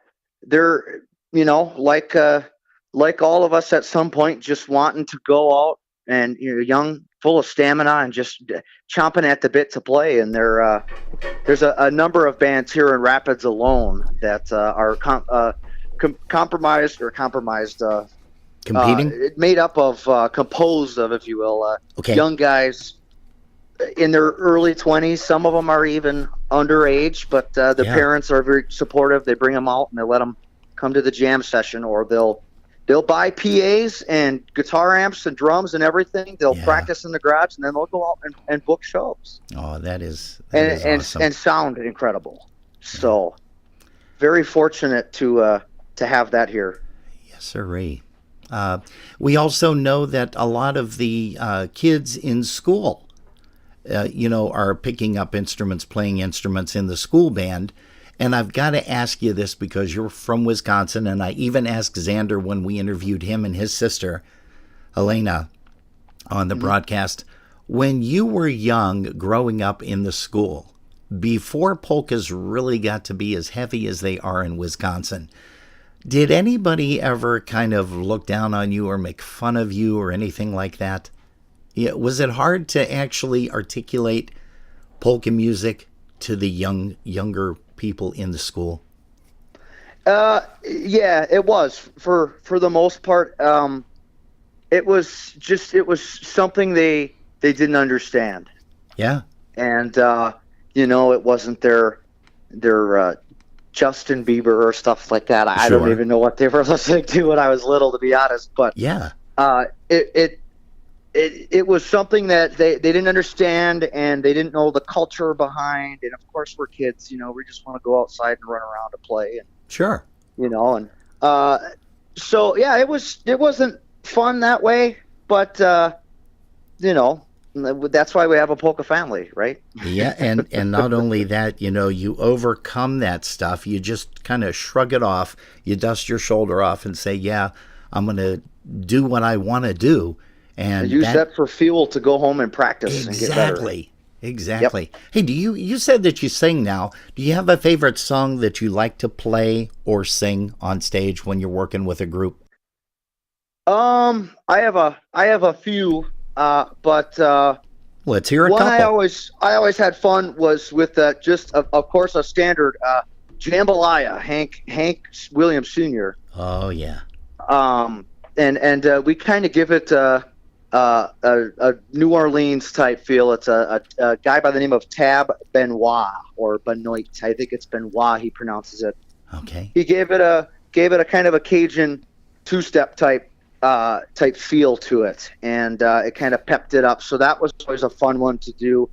you know, like all of us at some point, just wanting to go out and, you know, young, full of stamina and just chomping at the bit to play. And there's a number of bands here in Rapids alone that are compromised, competing, made up of composed of, if you will, young guys in their early 20s. Some of them are even underage, but the parents are very supportive. They bring them out and they let them come to the jam session, or they'll buy PAs and guitar amps and drums and everything. They'll practice in the garage, and then they'll go out and book shows. Oh, that is awesome. And sound incredible. So very fortunate to have that here. Yes, sirree. We also know that a lot of the kids in school, are picking up instruments, playing instruments in the school band. And I've got to ask you this because you're from Wisconsin, and I even asked Xander when we interviewed him and his sister, Helena, on the broadcast. When you were young, growing up in the school, before polkas really got to be as heavy as they are in Wisconsin, did anybody ever kind of look down on you or make fun of you or anything like that? Yeah, was it hard to actually articulate polka music to the younger people in the school? Yeah, it was for the most part. It was something they didn't understand. Yeah. And it wasn't their Justin Bieber or stuff like that. I don't even know what they were listening to when I was little, to be honest. But yeah, it was something that they didn't understand, and they didn't know the culture behind. And of course, we're kids, we just want to go outside and run around and play. And sure, and so yeah, it wasn't fun that way, but that's why we have a polka family, right? Yeah, and not only that, you overcome that stuff. You just kind of shrug it off. You dust your shoulder off and say, yeah, I'm going to do what I want to do. And use that for fuel to go home and practice and get better. Exactly. Yep. Hey, you said that you sing now. Do you have a favorite song that you like to play or sing on stage when you're working with a group? I have a few, but let's hear a one couple. I always had fun was with just of course a standard Jambalaya, Hank Williams Sr. Oh yeah. and we kind of give it a New Orleans type feel. It's a guy by the name of Tab Benoit or Benoit. I think it's Benoit. He pronounces it. Okay. He gave it a kind of a Cajun two-step type feel to it, and it kind of pepped it up. So that was always a fun one to do.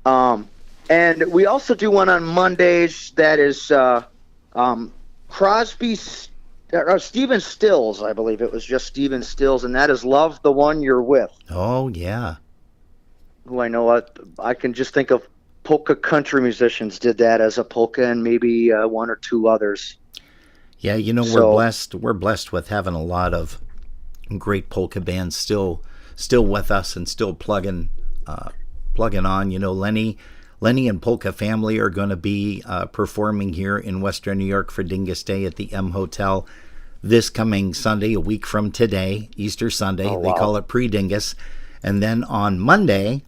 And we also do one on Mondays that is Stephen Stills, I believe it was just Stephen Stills, and that is Love the One You're With. Oh, yeah. Who I know, I can just think of polka country musicians did that as a polka, and maybe one or two others. Yeah, we're blessed with having a lot of great polka bands still with us and still plugging on. Lenny and Polka Family are going to be performing here in Western New York for Dingus Day at the M Hotel this coming Sunday, a week from today, Easter Sunday. Oh, wow. They call it pre-Dingus. And then on Monday,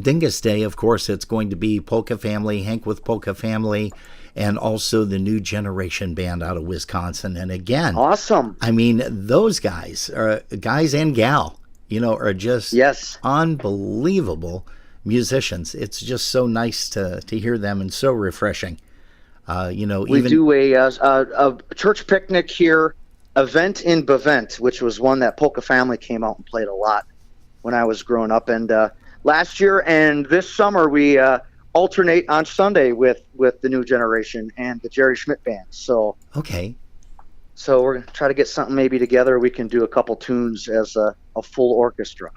Dingus Day, of course, it's going to be Polka Family, Hank with Polka Family, and also the New Generation Band out of Wisconsin. And again, awesome. I mean, those guys and gal, are just unbelievable musicians. It's just so nice to hear them and so refreshing. We do a church picnic here, Event in Bevent, which was one that Polka Family came out and played a lot when I was growing up. And last year and this summer we alternate on Sunday with the New Generation and the Jerry Schmidt Band. So okay. So we're going to try to get something maybe together. We can do a couple tunes as a full orchestra.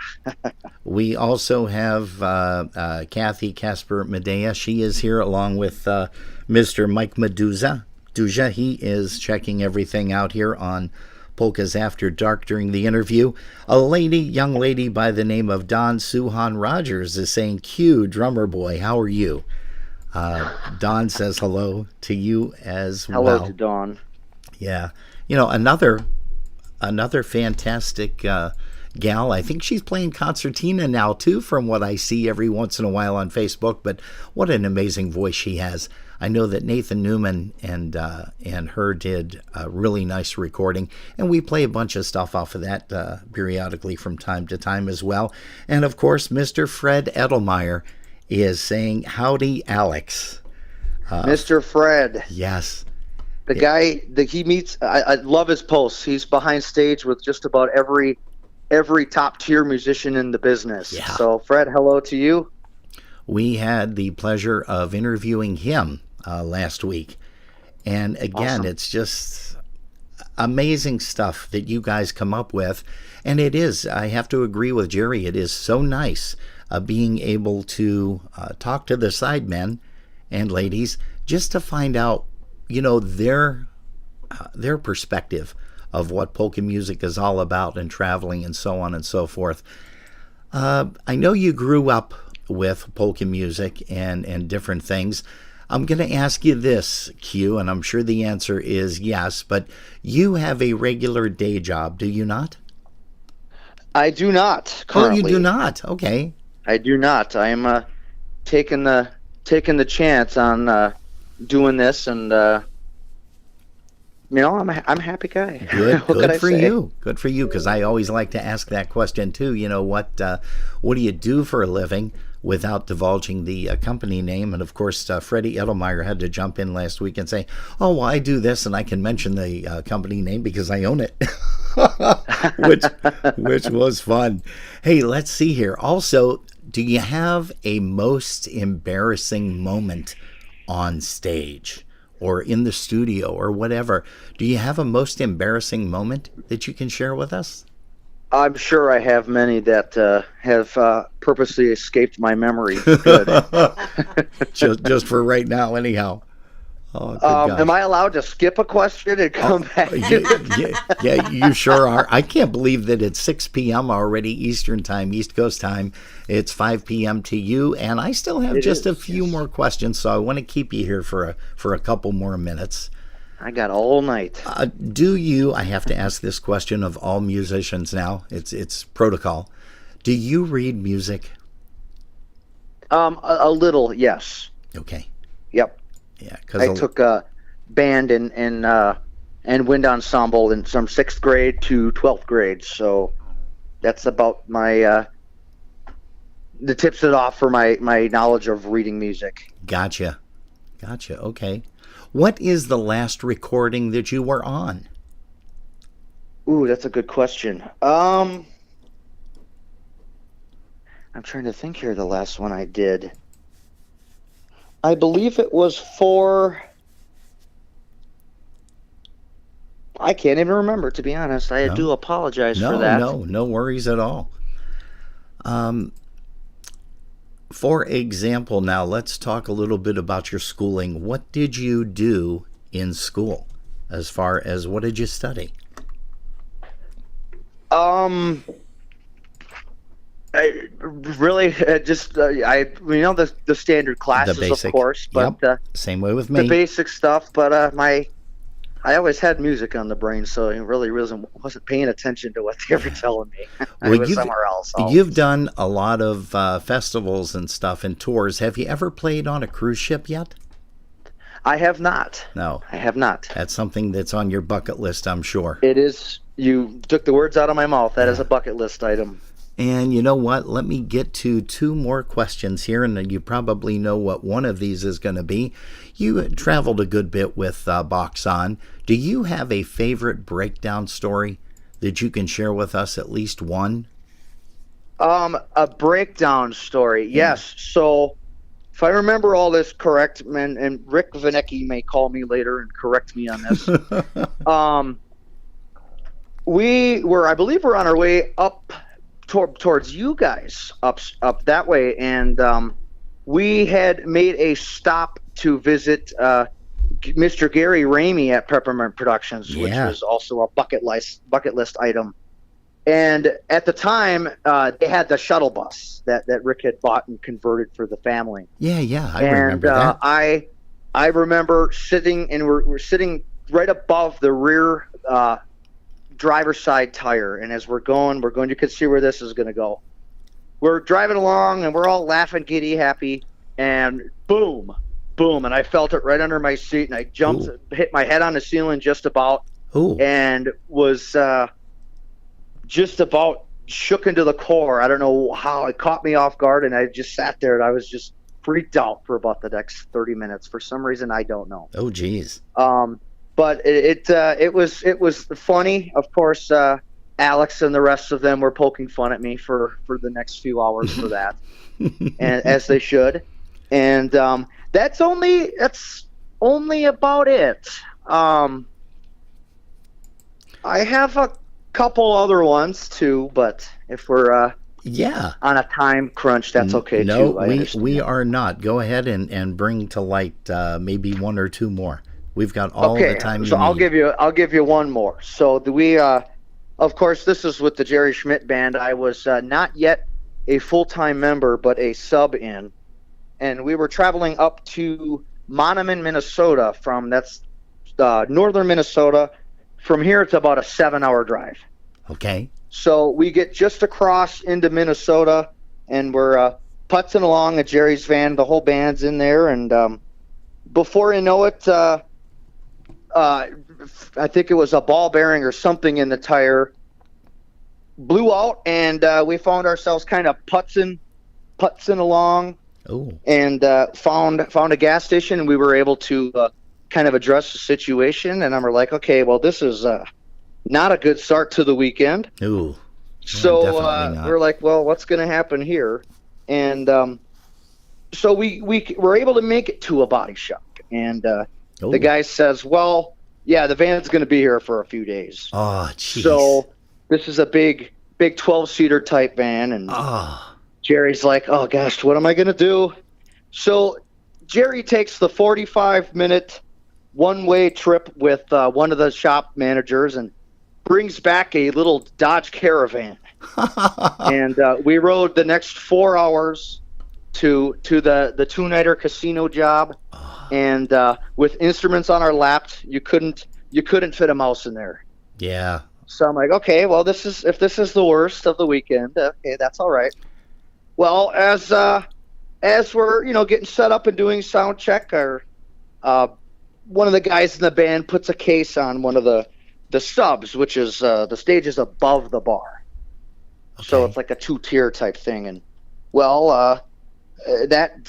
We also have Kathy Casper Medea. She is here along with Mr. Mike Medusa. He is checking everything out here on Polkas After Dark during the interview. A young lady by the name of Dawn Suhan Rogers is saying, Q, drummer boy, how are you? Dawn says hello to you as well. Hello to Dawn. Yeah. Another fantastic gal. I think she's playing concertina now, too, from what I see every once in a while on Facebook. But what an amazing voice she has. I know that Nathan Newman and her did a really nice recording. And we play a bunch of stuff off of that periodically from time to time as well. And, of course, Mr. Fred Edelmeyer is saying, howdy, Alex. Mr. Fred. Yes. The guy that he meets, I love his posts. He's behind stage with just about every top tier musician in the business. Yeah. So, Fred, hello to you. We had the pleasure of interviewing him last week. And again, Awesome. It's just amazing stuff that you guys come up with. And it is, I have to agree with Jerry, it is so nice being able to talk to the sidemen and ladies just to find out their perspective of what polka music is all about and traveling and so on and so forth. I know you grew up with polka music and different things. I'm going to ask you this, Q, and I'm sure the answer is yes, but you have a regular day job, do you not? I do not currently. Oh, you do not? Okay. I do not. I am taking the chance on doing this, and I'm a happy guy. Good for you. Good for you, because I always like to ask that question too. What do you do for a living without divulging the company name? And of course, Freddie Edelmeyer had to jump in last week and say, "Oh, well, I do this, and I can mention the company name because I own it," which was fun. Hey, let's see here. Also, do you have a most embarrassing moment on stage or in the studio or whatever? Do you have a most embarrassing moment that you can share with us? I'm sure I have many that have purposely escaped my memory. Good. just for right now, anyhow. Oh, good gosh. Am I allowed to skip a question and come back? Yeah, you sure are. I can't believe that it's 6 p.m. already, Eastern Time, East Coast Time. It's 5 p.m. to you, and I still have a few more questions, so I want to keep you here for a couple more minutes. I got all night. I have to ask this question of all musicians now. It's protocol. Do you read music? A little, yes. Okay. Yep. Yeah, I took a band in and wind ensemble in from 6th grade to 12th grade. So that's about my the tips it off for my knowledge of reading music. Gotcha. Okay. What is the last recording that you were on? Ooh, that's a good question. I'm trying to think here. The last one I did, I believe it was for. I can't even remember, to be honest. I do apologize for that. No worries at all. For example, now let's talk a little bit about your schooling. What did you do in school? As far as what did you study? I really just the standard classes, The basic, of course, but yep. Same way with me. the basic stuff. But I always had music on the brain, so I really wasn't paying attention to what they were telling me. I was somewhere else. You've done a lot of festivals and stuff and tours. Have you ever played on a cruise ship yet? I have not. No. I have not. That's something that's on your bucket list, I'm sure. It is. You took the words out of my mouth. That is a bucket list item. And you know what? Let me get to 2 more questions here, and you probably know what one of these is going to be. You traveled a good bit with Box On. Do you have a favorite breakdown story that you can share with us, at least one? A breakdown story, yes. So, if I remember all this correct, and Rick Vanecki may call me later and correct me on this. I believe we're on our way up towards you guys, up that way, and we had made a stop to visit Mr. Gary Ramey at Peppermint Productions, which was also a bucket list item. And at the time, they had the shuttle bus that Rick had bought and converted for the family. Yeah, I remember that. I remember sitting, and we're sitting right above the rear driver's side tire, and as we're going, you can see where this is going to go. We're driving along, and we're all laughing, giddy, happy, and boom, and I felt it right under my seat, and I jumped, hit my head on the ceiling just about, and was just about shook into the core. I don't know how it caught me off guard, and I just sat there, and I was just freaked out for about the next 30 minutes. For some reason, I don't know. Oh, geez. But it was funny. Of course, Alex and the rest of them were poking fun at me for the next few hours for that, and as they should. And that's only about it. I have a couple other ones too, but if we're on a time crunch, that's okay too. No, we are not. Go ahead and bring to light maybe 1 or 2 more. We've got all the time you need. I'll give you one more. So we of course, this is with the Jerry Schmidt Band. I was not yet a full-time member, but a sub in, and we were traveling up to Monoman, Minnesota. That's northern Minnesota. From here, it's about a 7-hour drive. Okay. So we get just across into Minnesota, and we're putzing along at Jerry's van. The whole band's in there, and before you know it, I think it was a ball bearing or something in the tire blew out, and we found ourselves kind of putzing along. Oh. And found a gas station, and we were able to kind of address the situation. And I'm like, okay, well, this is not a good start to the weekend. Ooh. So we're like, well, what's going to happen here? And so we were able to make it to a body shop, and the guy says, well, yeah, the van's going to be here for a few days. Oh, jeez. So this is a big 12-seater type van, and Jerry's like, oh, gosh, what am I going to do? So Jerry takes the 45-minute one-way trip with one of the shop managers and brings back a little Dodge Caravan. And we rode the next 4 hours to the two-nighter casino job, and with instruments on our laps, you couldn't fit a mouse in there. Yeah. So I'm like, okay, well, if this is the worst of the weekend, okay, that's all right. Well, as we're getting set up and doing sound check, our one of the guys in the band puts a case on one of the subs, which is the stage is above the bar. Okay. So it's like a 2-tier type thing. And that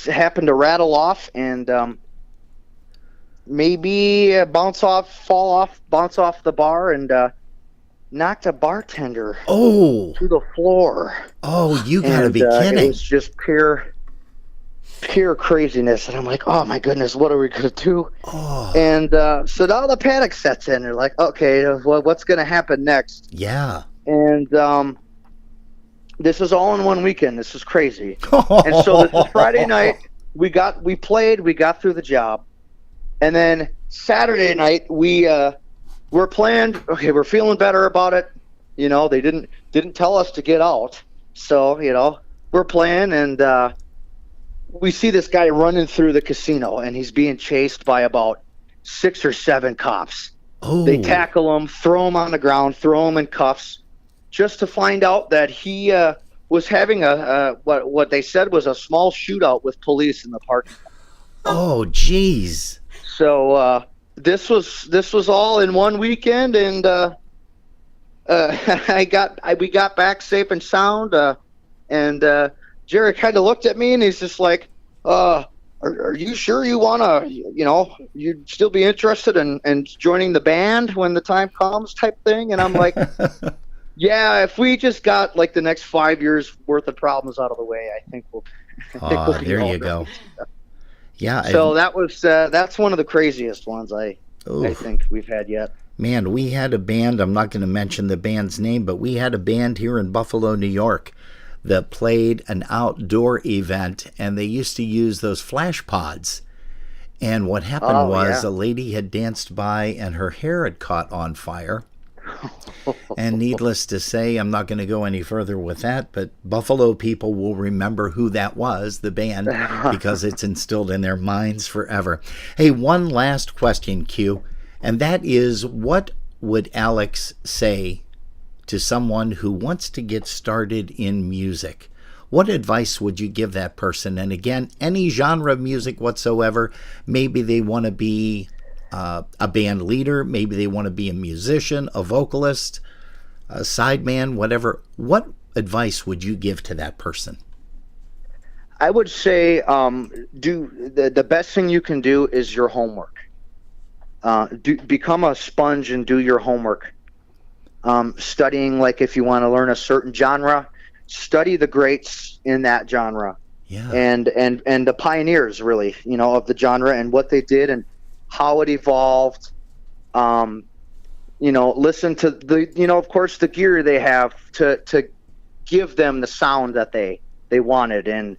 happened to rattle off and maybe bounce off the bar and knocked a bartender Oh, to the floor. oh, you gotta And be it kidding. was just pure craziness. And I'm like, oh my goodness, what are we gonna do? Oh, And so now the panic sets in. They're like, okay, well, what's gonna happen next? yeah. And this was all in one weekend. This was crazy. And so this is Friday night. We played. We got through the job, and then Saturday night we were planned. Okay, we're feeling better about it. You know, they didn't tell us to get out, so we're playing, and we see this guy running through the casino, and he's being chased by about 6 or 7 cops. Oh, They tackle him, throw him on the ground, throw him in cuffs, just to find out that he was having what they said was a small shootout with police in the parking lot. oh, jeez. So this was all in one weekend, and we got back safe and sound. And Jerry kind of looked at me, and he's just like, "Are you sure you wanna, you'd still be interested in joining the band when the time comes?" type thing. And I'm like, "Yeah, if we just got like the next 5 years worth of problems out of the way, I think we'll." Oh, there you go. Yeah. So that's one of the craziest ones I think we've had yet. Man, we had a band, I'm not going to mention the band's name, but we had a band here in Buffalo, New York that played an outdoor event, and they used to use those flash pods. And what happened was a lady had danced by and her hair had caught on fire. And needless to say, I'm not going to go any further with that, but Buffalo people will remember who that was, the band, because it's instilled in their minds forever. Hey, one last question, Q, and that is, what would Alex say to someone who wants to get started in music? What advice would you give that person? And again, any genre of music whatsoever. Maybe they want to be a band leader. Maybe they want to be a musician, a vocalist, a sideman, whatever. What advice would you give to that person? I would say do the best thing you can do is your homework. Become a sponge and do your homework. Studying, like if you want to learn a certain genre, study the greats in that genre. Yeah. And the pioneers, really, of the genre and what they did and how it evolved. Listen to the, of course, the gear they have to give them the sound that they wanted. And,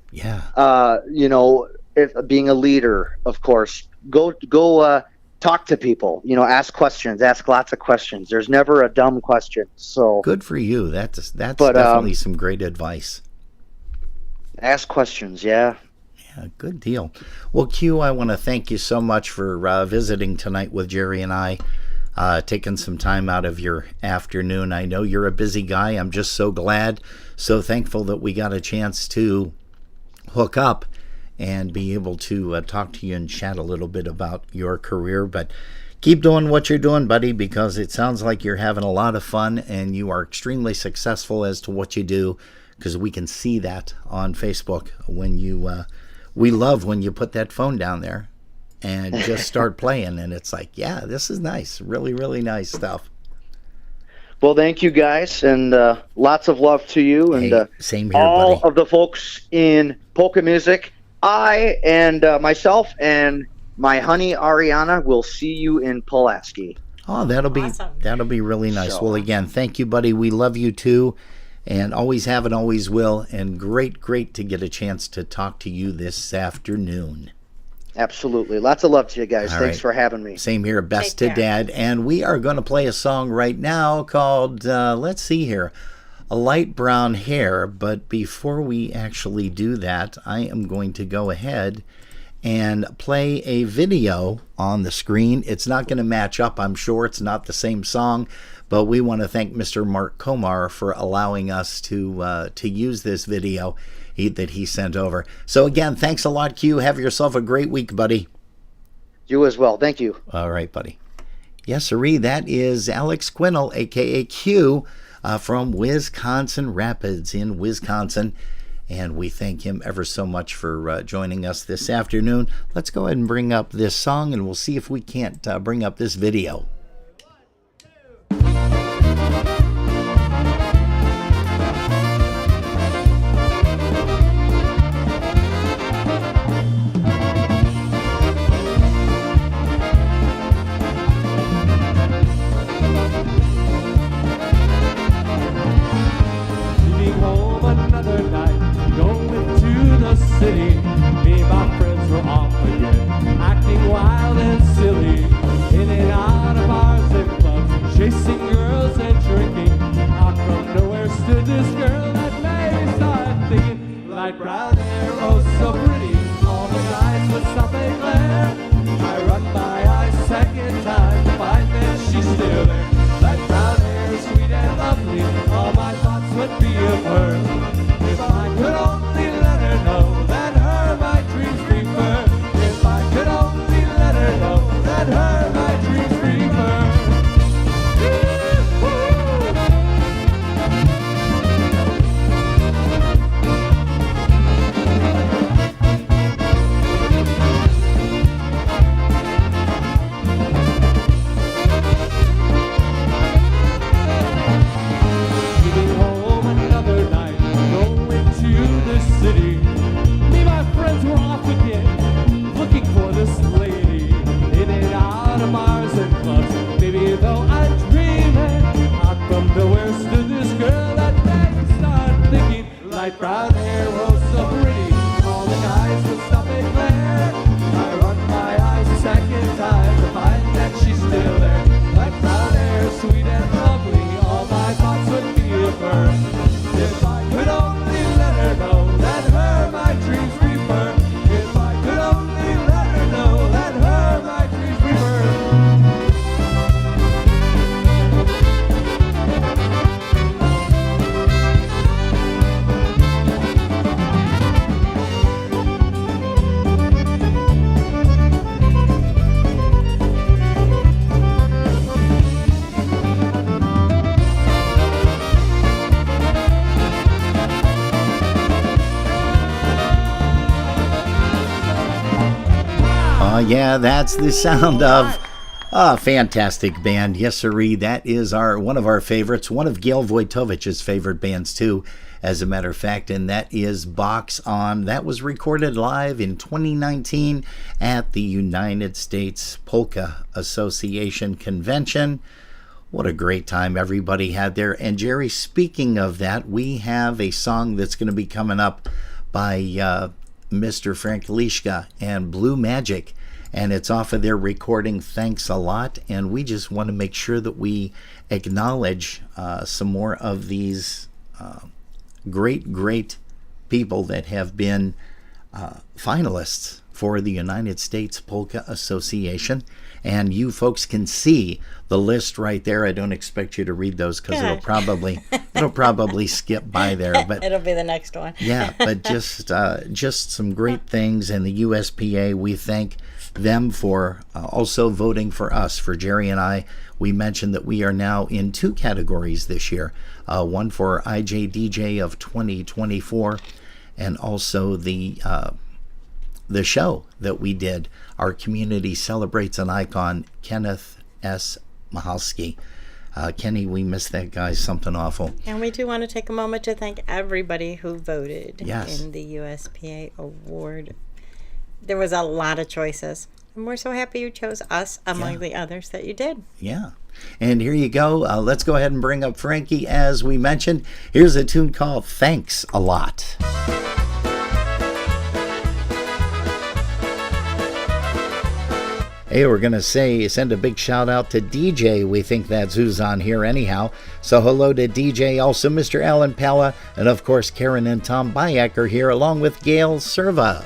if being a leader, of course, go talk to people, ask questions, ask lots of questions. There's never a dumb question. So good for you. That's definitely some great advice. Ask questions. Yeah. Yeah, good deal. Well, Q, I want to thank you so much for visiting tonight with Jerry and I, taking some time out of your afternoon. I know you're a busy guy. I'm just so glad, so thankful that we got a chance to hook up and be able to talk to you and chat a little bit about your career. But keep doing what you're doing, buddy, because it sounds like you're having a lot of fun and you are extremely successful as to what you do, because we can see that on Facebook when you we love when you put that phone down there and just start playing, and it's like, yeah, this is nice. Really, really nice stuff. Well, thank you guys, and lots of love to you and same here, all buddy. of the folks in polka music. I and myself and my honey Ariana will see you in Pulaski. Oh, that'll be really nice. Well, again, thank you, buddy. We love you too, and always have and always will. And great to get a chance to talk to you this afternoon. Absolutely. Lots of love to you guys. All Thanks right. for having me. Same here. Best to Take care. Dad. And we are going to play a song right now called, let's see here, A Light Brown Hair. But before we actually do that, I am going to go ahead and play a video on the screen. It's not going to match up, I'm sure. It's not the same song. But we want to thank Mr. Mark Komar for allowing us to use this video that he sent over. So again, thanks a lot, Q. Have yourself a great week, buddy. You as well. Thank you. All right, buddy. Yes, sirree. That is Alex Quinnell, a.k.a. Q, from Wisconsin Rapids in Wisconsin. And we thank him ever so much for joining us this afternoon. Let's go ahead and bring up this song, and we'll see if we can't bring up this video. Leaving home another night, going to the city. Me and my friends were off again, acting wild and silly. In and out of bars and clubs, chasing girls and drinking. Out from nowhere stood this girl that made me start thinking. Light brown hair, oh so pretty, all the guys would stop and glare. I run my eyes second time to find that she's still there. Light brown hair, sweet and lovely, all my thoughts would be of her. If I could only let her know that her my dreams prefer. If I could only let her know that her my dreams prefer. Leaving home another night, going to the city. Me and my friends were off again, looking for this lady. In and out of bars and clubs, maybe though I'm dreaming. Out from nowhere stood this girl that made me start thinking. Light brown hair, oh so pretty, all the guys would stop and glare. I run my eyes a second time to find that she's still there. Light brown hair, sweet and lovely, all my thoughts would be of her. If I could only let her know that her my dreams prefer. If I could only let her know that her my dreams prefer. Yeah, that's the sound of a fantastic band. Yes, sirree. That is one of our favorites, one of Gail Wojtowicz's favorite bands, too, as a matter of fact, and that is Box On. That was recorded live in 2019 at the United States Polka Association Convention. What a great time everybody had there. And Jerry, speaking of that, we have a song that's going to be coming up by Mr. Frank Lischka and Blue Magic, and it's off of their recording Thanks a Lot. And we just want to make sure that we acknowledge some more of these great people that have been finalists for the United States Polka Association. And you folks can see the list right there. I don't expect you to read those because it'll probably skip by there. But It'll be the next one. yeah, but just some great things. And the USPA, we thank them for also voting for us, for Jerry and I. We mentioned that we are now in 2 categories this year, one for IJDJ of 2024, and also the show that we did. Our community celebrates an icon, Kenneth S. Mahalski. Kenny, we missed that guy, something awful. And we do want to take a moment to thank everybody who voted Yes. in the USPA award. There was a lot of choices, and we're so happy you chose us among the others that you did. Yeah. And here you go. Let's go ahead and bring up Frankie, as we mentioned. Here's a tune called Thanks a Lot. Hey, we're going to send a big shout out to DJ. We think that's who's on here anyhow. So hello to DJ, also Mr. Alan Pella, and of course Karen and Tom Bayek are here along with Gail Serva.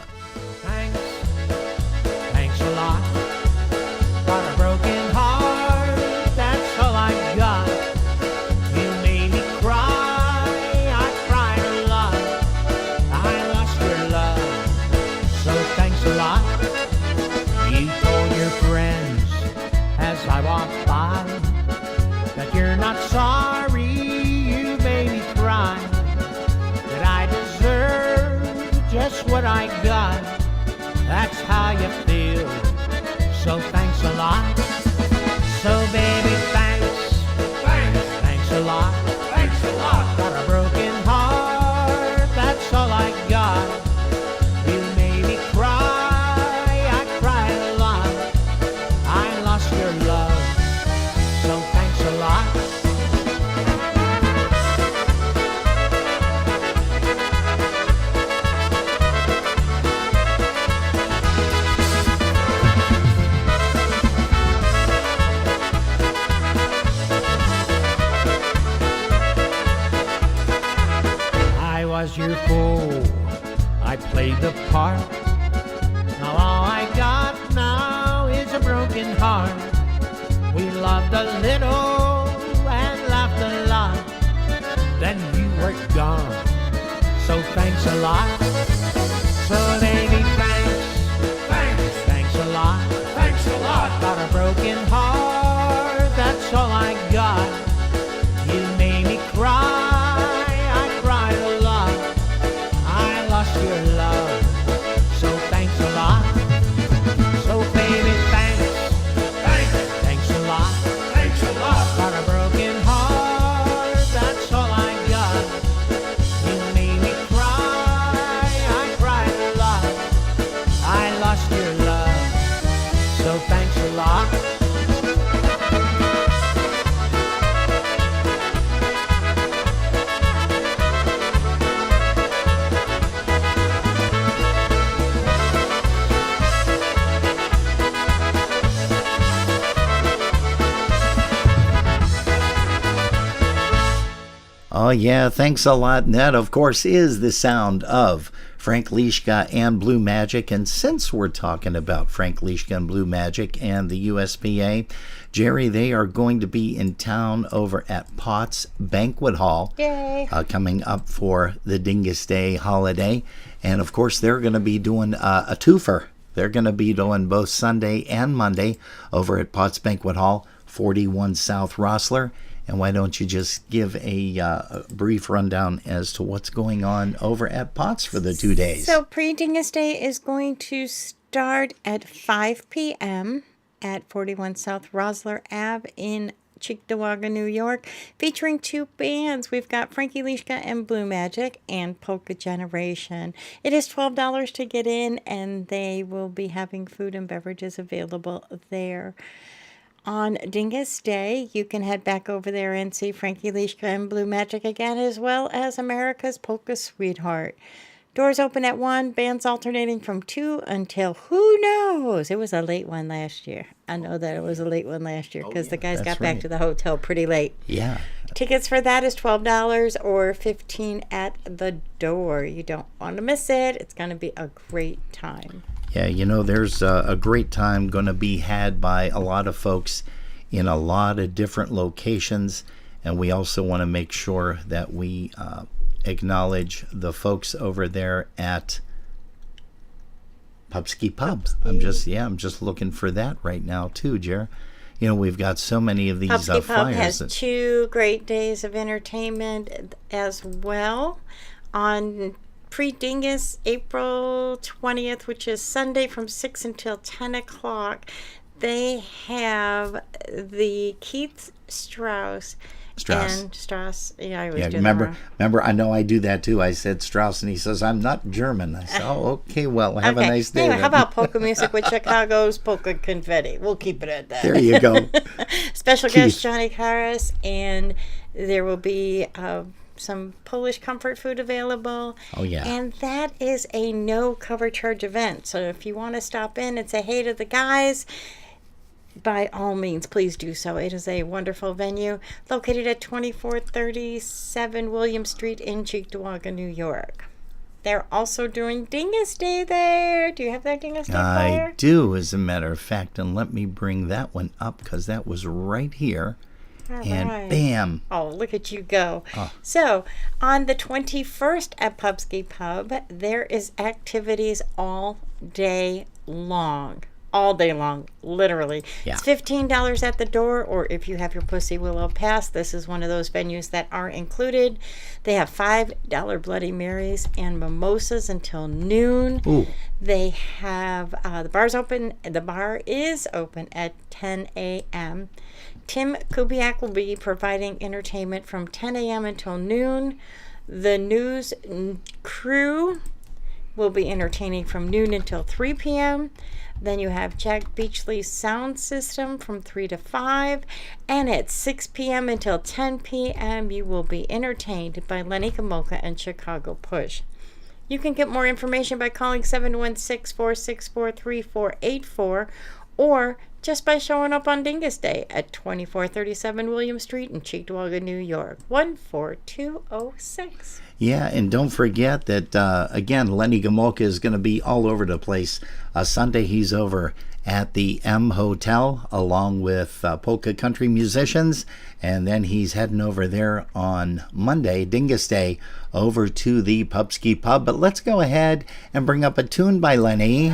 Thanks a lot. Got a broken heart, that's all I got. You made me cry, I cried a lot. I lost your love, so thanks a lot. You told your So thanks a lot. So baby, thanks a lot. Thanks a lot. Got a broken heart, that's all I got. You made me cry, I cried a lot. I lost your love, so thanks a lot. So baby, thanks a lot. Thanks a lot. Got a broken heart, that's all I got. You made me cry, I cried a lot. I lost your love, so thanks a lot. Oh, yeah, thanks a lot. And that, of course, is the sound of Frank Lischka and Blue Magic. And since we're talking about Frank Lischka and Blue Magic and the USPA, Jerry, they are going to be in town over at Potts Banquet Hall. Yay. Coming up for the Dingus Day holiday. And, of course, they're going to be doing a twofer. They're going to be doing both Sunday and Monday over at Potts Banquet Hall, 41 South Rossler. And why don't you just give a brief rundown as to what's going on over at Potts for the 2 days? So Pre-Dingus Day is going to start at 5 p.m. at 41 South Rossler Ave in Cheektowaga, New York, featuring 2 bands. We've got Frankie Lischka and Blue Magic and Polka Generation. It is $12 to get in, and they will be having food and beverages available there. On Dingus Day, you can head back over there and see Frankie Lischka and Blue Magic again, as well as America's Polka Sweetheart. Doors open at 1, bands alternating from 2 until who knows? It was a late one last year. I know that it was a late one last year because the guys got back to the hotel pretty late. Yeah. Tickets for that is $12 or $15 at the door. You don't want to miss it. It's going to be a great time. Yeah, you know, there's a great time going to be had by a lot of folks in a lot of different locations. And we also want to make sure that we acknowledge the folks over there at Pubsky Pub. I'm just looking for that right now too, Jer. You know, we've got so many of these Pubsky Pub flyers. has 2 great days of entertainment as well. On Pre-Dingus, April 20th, which is Sunday from 6 until 10 o'clock, they have the Keith Strauss. And Strauss. Yeah, I always do that wrong. Remember, I know I do that too. I said Strauss, and he says, I'm not German. I said, oh, okay, well, have a nice day. Anyway, how about polka music with Chicago's Polka Confetti? We'll keep it at that. There you go. Special guest Johnny Karas, and there will be some Polish comfort food available. Oh, yeah. And that is a no cover charge event. So if you want to stop in and say hey to the guys, by all means, please do so. It is a wonderful venue located at 2437 William Street in Cheektowaga, New York. They're also doing Dingus Day there. Do you have that Dingus Day flyer? I do, as a matter of fact. And let me bring that one up because that was right here. All and right. Bam. Oh, look at you go. Oh. So, on the 21st at Pubsky Pub, there is activities all day long. All day long, literally. Yeah. It's $15 at the door, or if you have your Pussy Willow Pass, this is one of those venues that are included. They have $5 Bloody Marys and mimosas until noon. Ooh. They have the bar's open. The bar is open at 10 a.m. Tim Kubiak will be providing entertainment from 10 a.m. until noon. The news crew will be entertaining from noon until 3 p.m. Then you have Jack Beachley's sound system from 3 to 5. And at 6 p.m. until 10 p.m. you will be entertained by Lenny Kamoka and Chicago Push. You can get more information by calling 716-464-3484 or just by showing up on Dingus Day at 2437 William Street in Cheektowaga, New York, 14206. Yeah, and don't forget that, again, Lenny Gomolka is going to be all over the place. Sunday, he's over at the M Hotel along with polka country musicians, and then he's heading over there on Monday, Dingus Day, over to the Pubski Pub. But let's go ahead and bring up a tune by Lenny.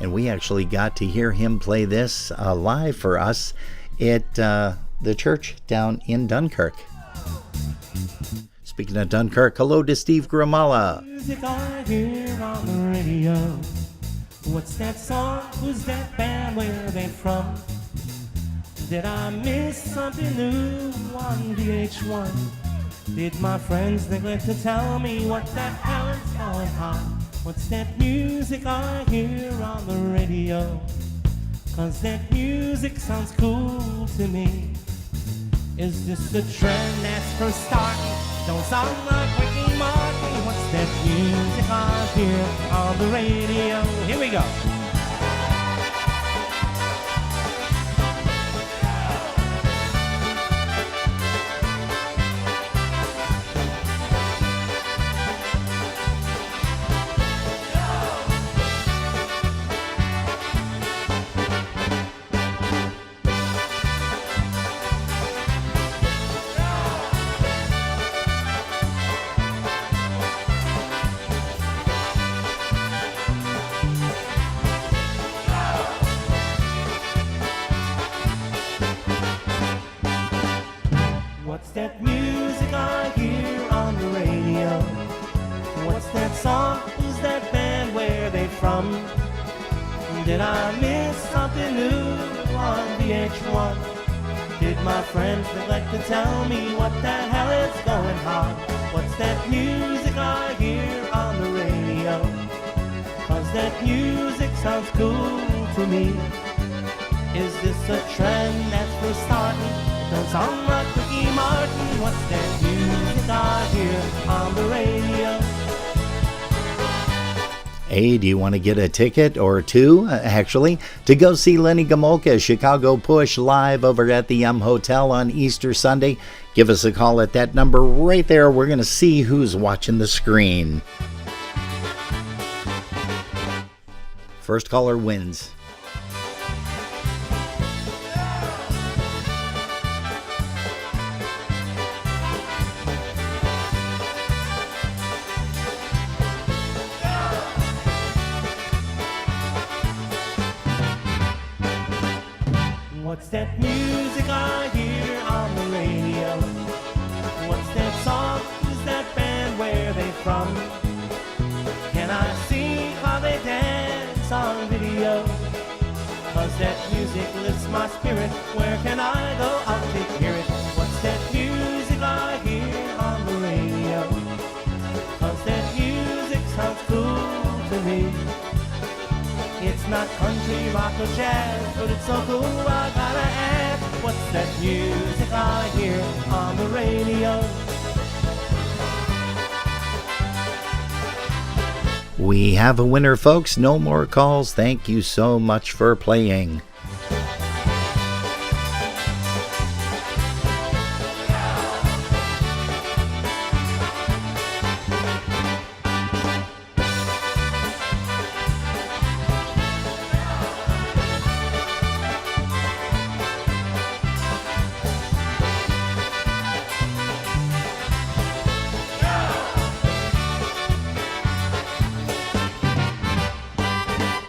And we actually got to hear him play this live for us at the church down in Dunkirk. Speaking of Dunkirk, hello to Steve Gramala. Music I hear on the radio. What's that song? Who's that band? Where are they from? Did I miss something new on VH1? Did my friends neglect to tell me what the hell is going on? What's that music I hear on the radio? 'Cause that music sounds cool to me. Is this the trend that's for starting? Don't sound like Ricky Martin. What's that music I hear on the radio? Here we go. What's that music I hear on the radio? What's that song? Who's that band? Where are they from? Did I miss something new on VH1? Did my friends neglect to tell me what the hell is going on? What's that music I hear on the radio? 'Cause that music sounds cool to me. Is this a trend that's for starting? Don't sound like Ricky Martin. What's that music I hear on the radio? Hey, do you want to get a ticket or two, actually, to go see Lenny Gomolka, Chicago Push, live over at the M Hotel on Easter Sunday? Give us a call at that number right there. We're going to see who's watching the screen. First caller wins. What's that music I hear on the radio? What's that song? Who's that band? Where are they from? Can I see how they dance on video? 'Cause that music lifts my spirit. Where can I go? I'll take hear it. What's that music I hear on the radio? 'Cause that music sounds cool to me. It's not country, rock, or jazz, but it's so cool I gotta ask. What's that music I hear on the radio? We have a winner, folks. No more calls. Thank you so much for playing.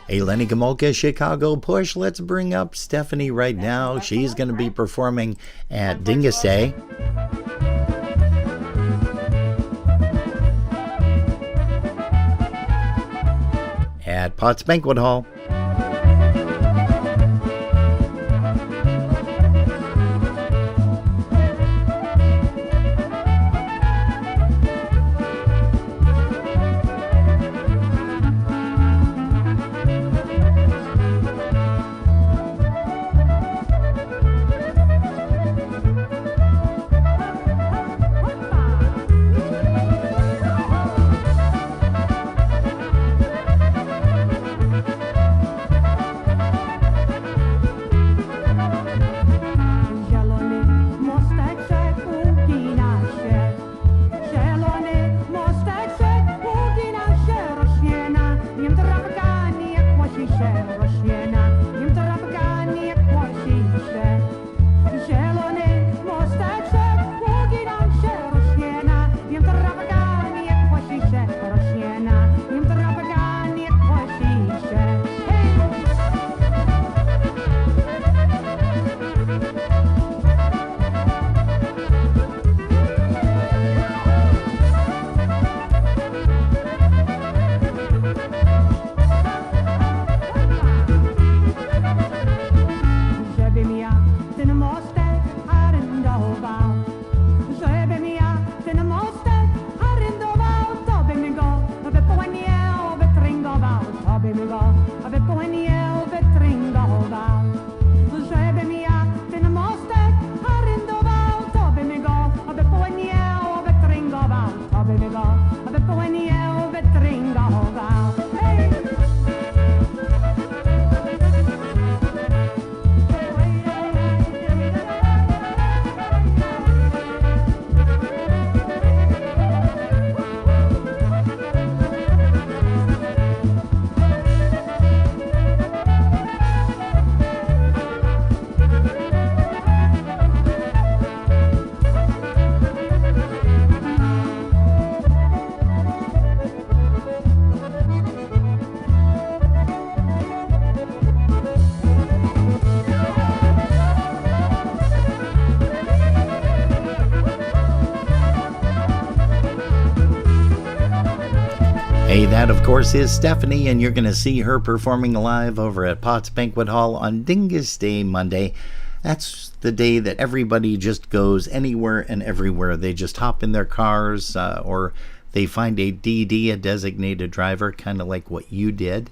Hey, Lenny Gomolka, Chicago Push. Let's bring up Stephanie right now. She's going to be performing at Dingus Day. At Potts Banquet Hall. się rośniena, im drapkanie kłosisze. Zielony mosteczek, łogi nam się rośniena, im drapkanie kłosisze rośniena, im drapkanie kłosisze. Hej! Żebym ja ten mostek aryndował, żebym ja ten mostek aryndował, to bym go wypłynął, wytryngował, to bym go wypłynął, wytryngował. Żebym ja ten mostek aryndował, to bym go wypłynął, wytryngował, to bym go wypłynął, wytryngował. Hej! Hey, that of course is Stephanie, and you're going to see her performing live over at Potts Banquet Hall on Dingus Day Monday. That's the day that everybody just goes anywhere and everywhere. They just hop in their cars or they find a DD, a designated driver, kind of like what you did.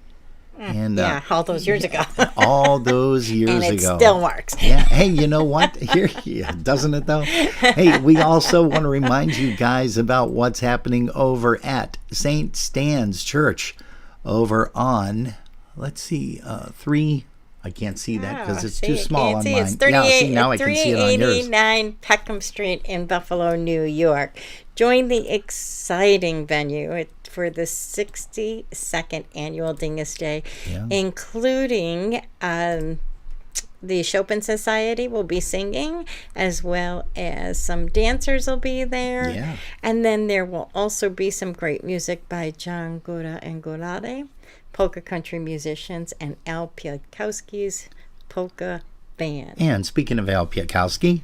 And Yeah, all those years ago. all those years And it ago. still works. Yeah. Hey, you know what? Here, yeah, doesn't it though? Hey, we also want to remind you guys about what's happening over at St. Stan's Church over on, let's see, 3. I can't see that because it's too small on mine. It's 38, now I can see it on yours. 389 Peckham Street in Buffalo, New York. Join the exciting venue for the 62nd annual Dingus Day, including the Chopin Society will be singing, as well as some dancers will be there. Yeah. And then there will also be some great music by John Gura and Gurade, polka country musicians, and Al Pietkowski's polka band. And speaking of Al Pietkowski,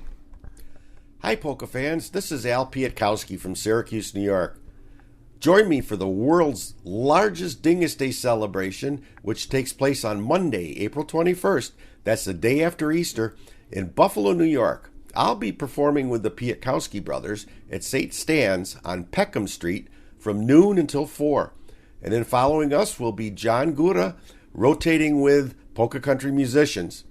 Hi, polka fans. This is Al Pietkowski from Syracuse, New York. Join me for the world's largest Dingus Day celebration, which takes place on Monday, April 21st. That's the day after Easter, in Buffalo, New York. I'll be performing with the Pietkowski brothers at St. Stan's on Peckham Street from noon until 4. And then following us will be John Gura rotating with polka country musicians.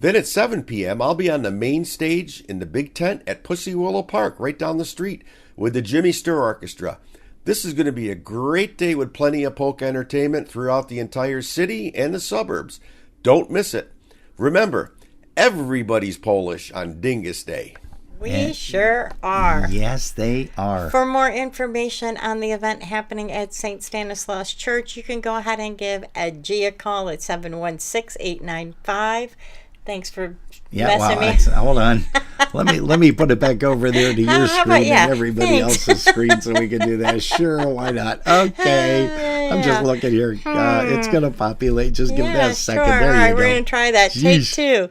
Then at 7 p.m., I'll be on the main stage in the big tent at Pussy Willow Park right down the street with the Jimmy Sturr Orchestra. This is going to be a great day with plenty of polka entertainment throughout the entire city and the suburbs. Don't miss it. Remember, everybody's Polish on Dingus Day. We sure are. Yes, they are. For more information on the event happening at St. Stanislaus Church, you can go ahead and give Edgy a call at 716-895. Thanks for messing me. Hold on. Let me put it back over there to your screen and everybody else's screen so we can do that. Sure, why not? Okay. I'm just looking here. It's going to populate. Just give that a second. Sure. There All you right, go. we're going to try that. Take Jeez. 2.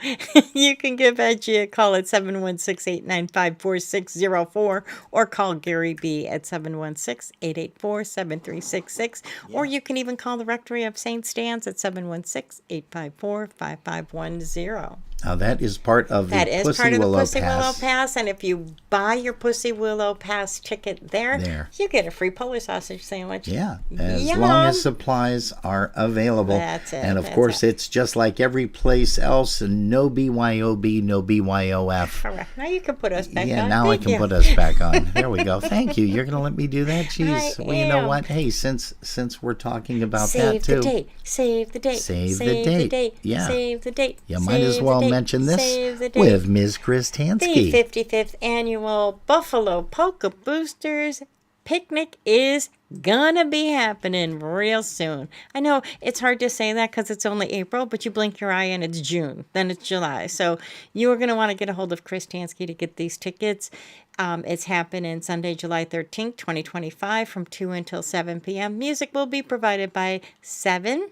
You can give Edgy a call at 716-895-4604 or call Gary B at 716-884-7366. Or you can even call the Rectory of St. Stan's at 716-854-5510. Now that is part of the Pussy Willow Willow Pass, and if you buy your Pussy Willow Pass ticket there, you get a free Polish sausage sandwich. Yeah, as Yum. long as supplies are available. That's it. And of course, it's just like every place else, no BYOB, no BYOF. Correct. Now you can put us back on. Yeah, now I can put us back on. There we go. Thank you. You're going to let me do that? Jeez. Well, you know what? Hey, since we're talking about that too. Save the date. Save the date. Yeah. Save the date. You might as well mention this with Ms. Chris The Tansky. 55th annual Buffalo Polka Boosters picnic is gonna be happening real soon. I know it's hard to say that because it's only April, but you blink your eye and it's June, then it's July. So you are going to want to get a hold of Chris Tansky to get these tickets. It's happening Sunday, July 13th, 2025 from 2 until 7 p.m. Music will be provided by 7,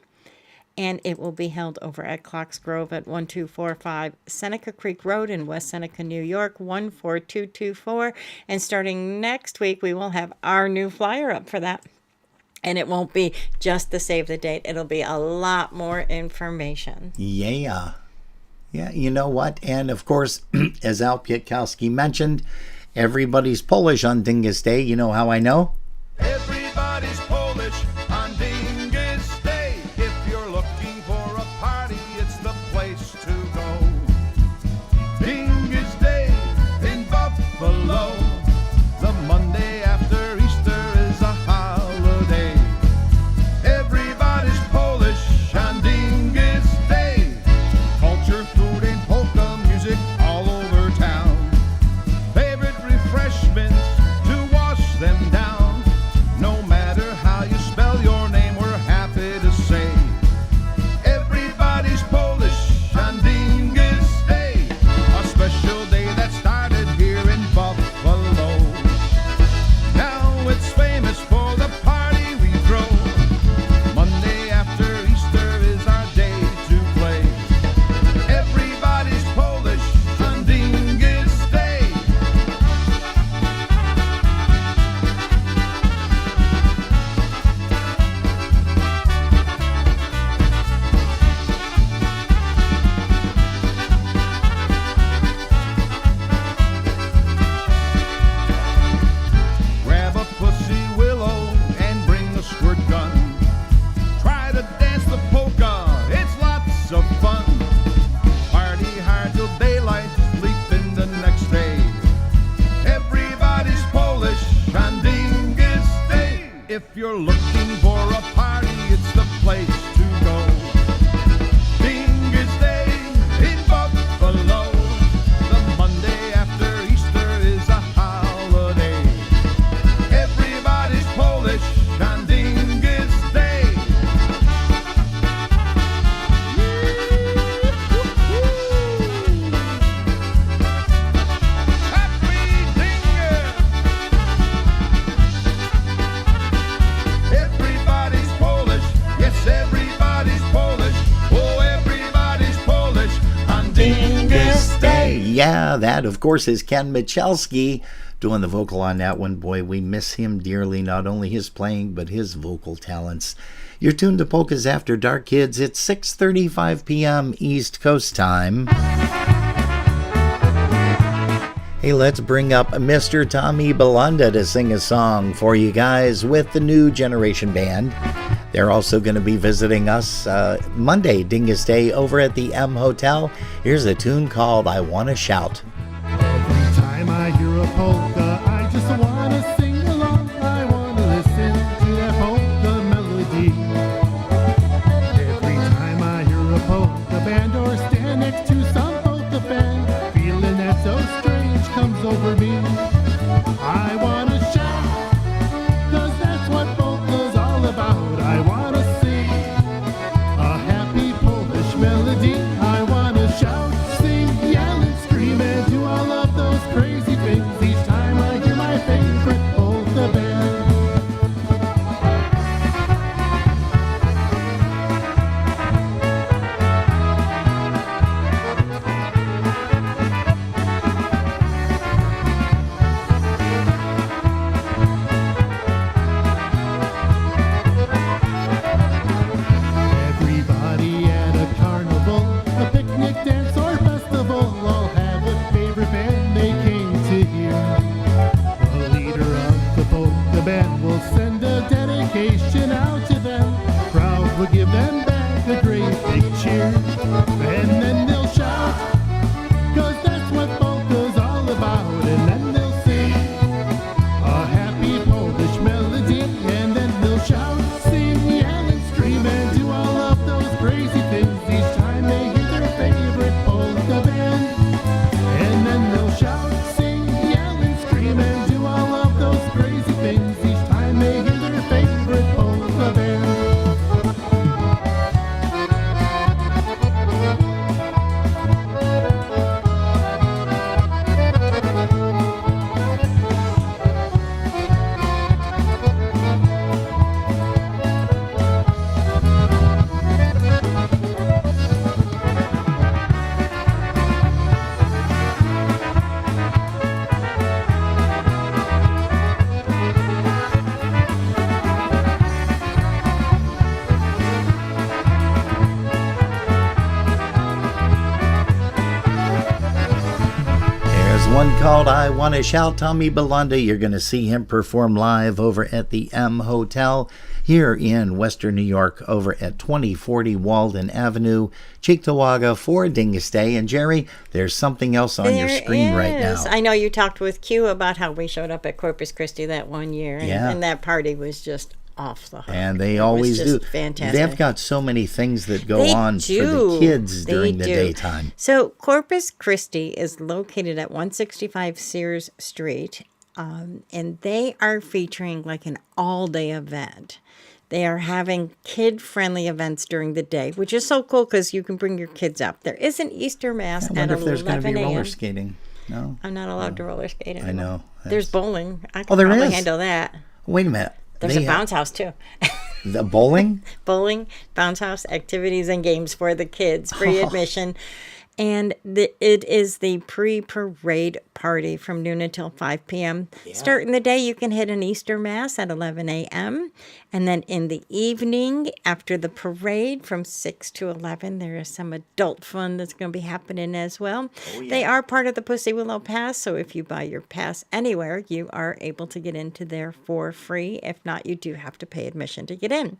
and it will be held over at Clocks Grove at 1245 Seneca Creek Road in West Seneca, New York, 14224. And starting next week, we will have our new flyer up for that. And it won't be just the save the date. It'll be a lot more information. Yeah. Yeah, you know what? And of course, as Al Pietkowski mentioned, everybody's Polish on Dingus Day. You know how I know? Everybody's Polish on Dingus Day. If you're looking for a party, it's the place to go. Dingus Day in Buffalo. The Monday after Easter is a holiday. Everybody's Polish on Dingus Day. Culture, food, and polka music all over town. Favorite refreshments to wash them down. No matter how you spell your name, we're happy to say everybody's Polish on Dingus Day. A special day that started here in Buffalo. Now it's famous for the party we throw. Monday after Easter is our day to play. Everybody's Polish on Dingus Day. Grab a pussy willow and bring a squirt gun. Try to dance the polka, it's lots of fun. Party hard till daylight, sleeping the next day. Everybody's Polish on Dingus Day. If you're looking for a party, it's the place to go. Dingus Day in Buffalo. The Monday after Easter is a holiday. Everybody's Polish on Dingus Day. Happy Dingus! Everybody's Polish, yes, everybody's Polish. Oh, everybody's Polish on Dingus Day. Yeah, that, of course, is Ken Michalski doing the vocal on that one. Boy, we miss him dearly, not only his playing, but his vocal talents. You're tuned to Polkas After Dark, kids. It's 6:35 p.m. East Coast time. Hey, let's bring up Mr. Tommy Belanda to sing a song for you guys with the New Generation Band. They're also going to be visiting us Monday, Dingus Day, over at the M Hotel. Here's a tune called I Wanna Shout. Every time I hear a polka, I just wanna sing along. I wanna listen to that polka melody. Every time I hear a polka band or stand next to some polka band, feeling that's so strange comes over me. I wanna shout, 'cause that's what polka's all about. I wanna sing a happy Polish melody. I wanna shout, sing, yell, and scream, and do all of those crazy things each time I hear my favorite polka band. Everybody at a carnival, a picnic dance or festival, all have a favorite band they came to hear. The leader of the polka band will send a dedication out to them. Crowd will give them back a great big cheer. And then they'll shout, 'cause that's what polka's all about. And then they'll sing a happy Polish melody. And then they'll shout, sing, yell, and scream, and do all of those crazy things each time they hear their favorite polka band. And then they'll shout, sing, yell, and scream, and do all of those crazy things one called I Wanna Shout. Tommy Belonda, you're going to see him perform live over at the M Hotel here in Western New York over at 2040 Walden Avenue, Cheektowaga for Dingus Day. And Jerry, there's something else on your screen right now. I know you talked with Q about how we showed up at Corpus Christi that one year, and that party was just off the hook. And they always do. Fantastic. They've got so many things that go on for the kids during the daytime. So Corpus Christi is located at 165 Sears Street, and they are featuring like an all-day event. They are having kid-friendly events during the day, which is so cool because you can bring your kids up. There is an Easter Mass at 11 a.m. I wonder if there's going to be roller skating. No? I'm not allowed to roller skate anymore. I know. There's bowling. I can there probably is? handle that. Wait a minute. There's a bounce house, too. The bowling? Bowling, bounce house, activities, and games for the kids. Free admission. And it is the pre-parade party from noon until 5 p.m. Yeah. Starting the day, you can hit an Easter Mass at 11 a.m. And then in the evening, after the parade from 6 to 11, there is some adult fun that's going to be happening as well. Oh, yeah. They are part of the Pussy Willow Pass, so if you buy your pass anywhere, you are able to get into there for free. If not, you do have to pay admission to get in.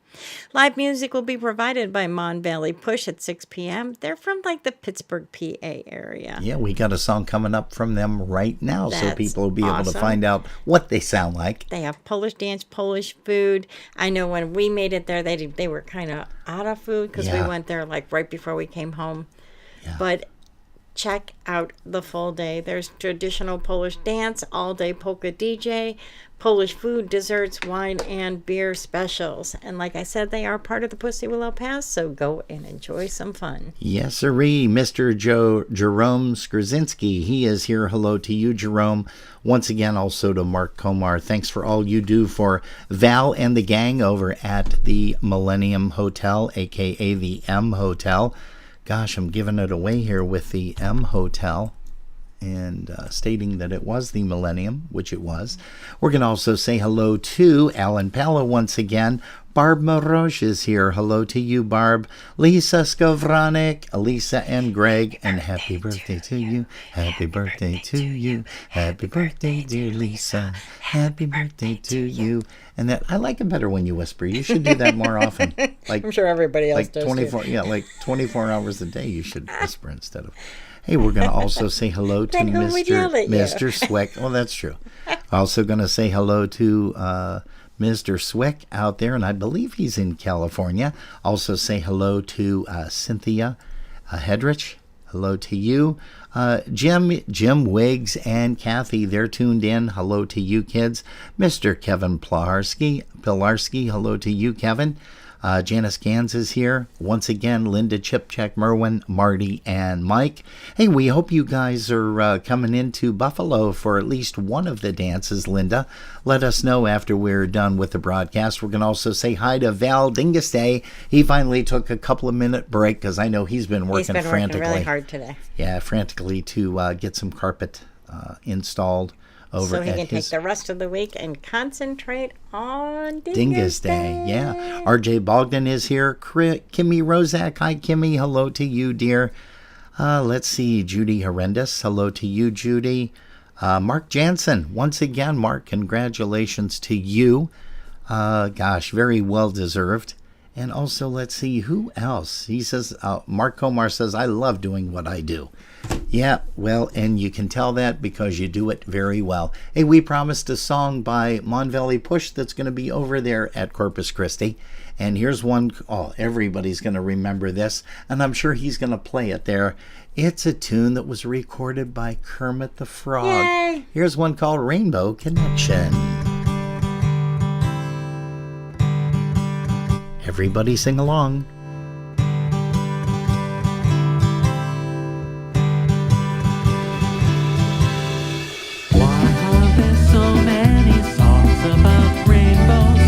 Live music will be provided by Mon Valley Push at 6 p.m. They're from like the Pittsburgh, PA area. Yeah, we got a song coming up from them right now, so people will be able to find out what they sound like. They have Polish dance, Polish food. I know when we made it there, they were kind of out of food because we went there like right before we came home. Yeah. But check out the full day. There's traditional Polish dance, all-day polka DJ, Polish food, desserts, wine, and beer specials. And like I said, they are part of the Pussy Willow Pass, so go and enjoy some fun. Yes, sirree. Mr. Jerome Skrzyncki, he is here. Hello to you, Jerome. Once again, also to Mark Komar. Thanks for all you do for Val and the gang over at the Millennium Hotel, a.k.a. the M Hotel. Gosh, I'm giving it away here with the M Hotel and stating that it was the Millennium, which it was. We're going to also say hello to Alan Pala once again. Barb Morosh is here. Hello to you, Barb. Lisa Skovranek, Elisa and Greg, and happy birthday to you. Happy birthday to you. Happy birthday, dear Lisa. Happy birthday to you. And that I like it better when you whisper. You should do that more often. Like I'm sure everybody else like does. 24, yeah, like 24 hours a day. You should whisper instead of. Hey, we're going to also say hello to Mr. Swick. Well, that's true. Also going to say hello to Mr. Swick out there, and I believe he's in California. Also say hello to Cynthia Hedrich. Hello to you. Jim Wiggs and Kathy, they're tuned in. Hello to you, kids. Mr. Kevin Pilarski, hello to you, Kevin. Janice Gans is here. Once again, Linda, Chipcheck, Merwin, Marty, and Mike. Hey, we hope you guys are coming into Buffalo for at least one of the dances, Linda. Let us know after we're done with the broadcast. We're going to also say hi to Val Dinguste. He finally took a couple of minute break because I know he's been working frantically. He's been working really hard today. Yeah, frantically to get some carpet installed. Over so he can take the rest of the week and concentrate on Dingus Day. Yeah. RJ Bogdan is here. Kimmy Rozak. Hi, Kimmy. Hello to you, dear. Let's see. Judy Horrendous. Hello to you, Judy. Mark Jansen. Once again, Mark, congratulations to you. Gosh, very well deserved. And also, let's see, who else? He says, Mark Komar says, I love doing what I do. Yeah, well, and you can tell that because you do it very well. Hey, we promised a song by Mon Valley Push that's going to be over there at Corpus Christi. And here's one, everybody's going to remember this, and I'm sure he's going to play it there. It's a tune that was recorded by Kermit the Frog. Yay! Here's one called Rainbow Connection. Everybody sing along. Rainbows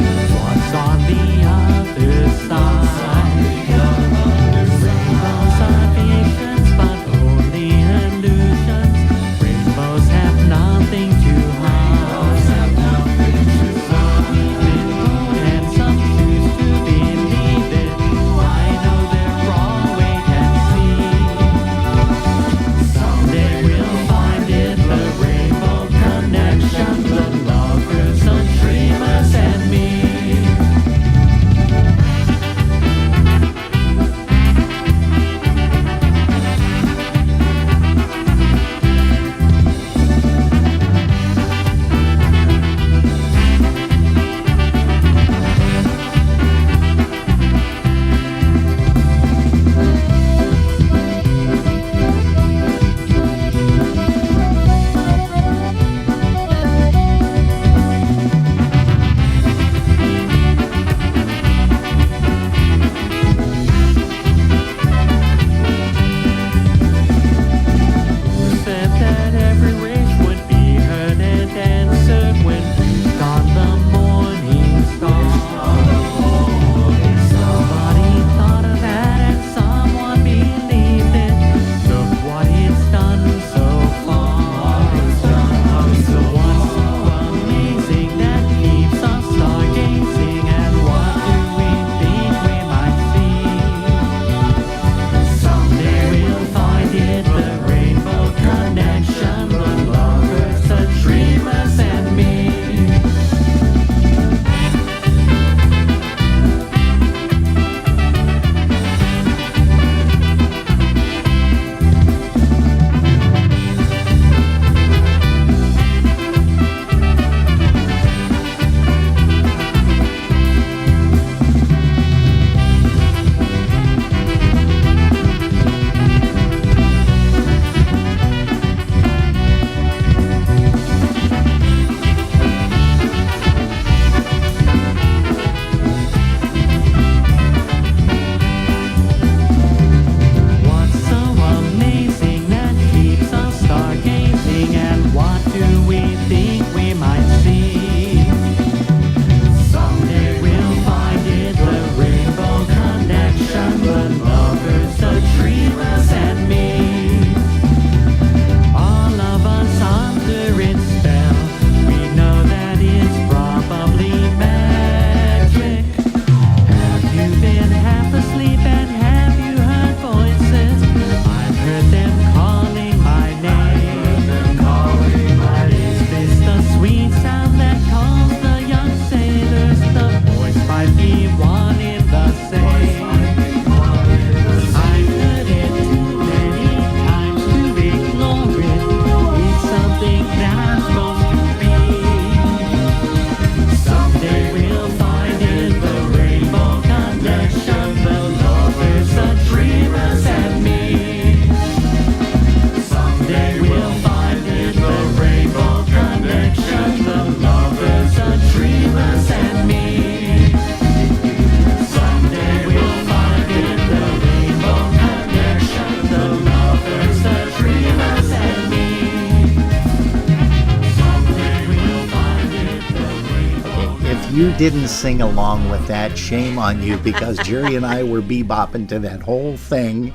you didn't sing along with that, shame on you, because Jerry and I were bebopping to that whole thing.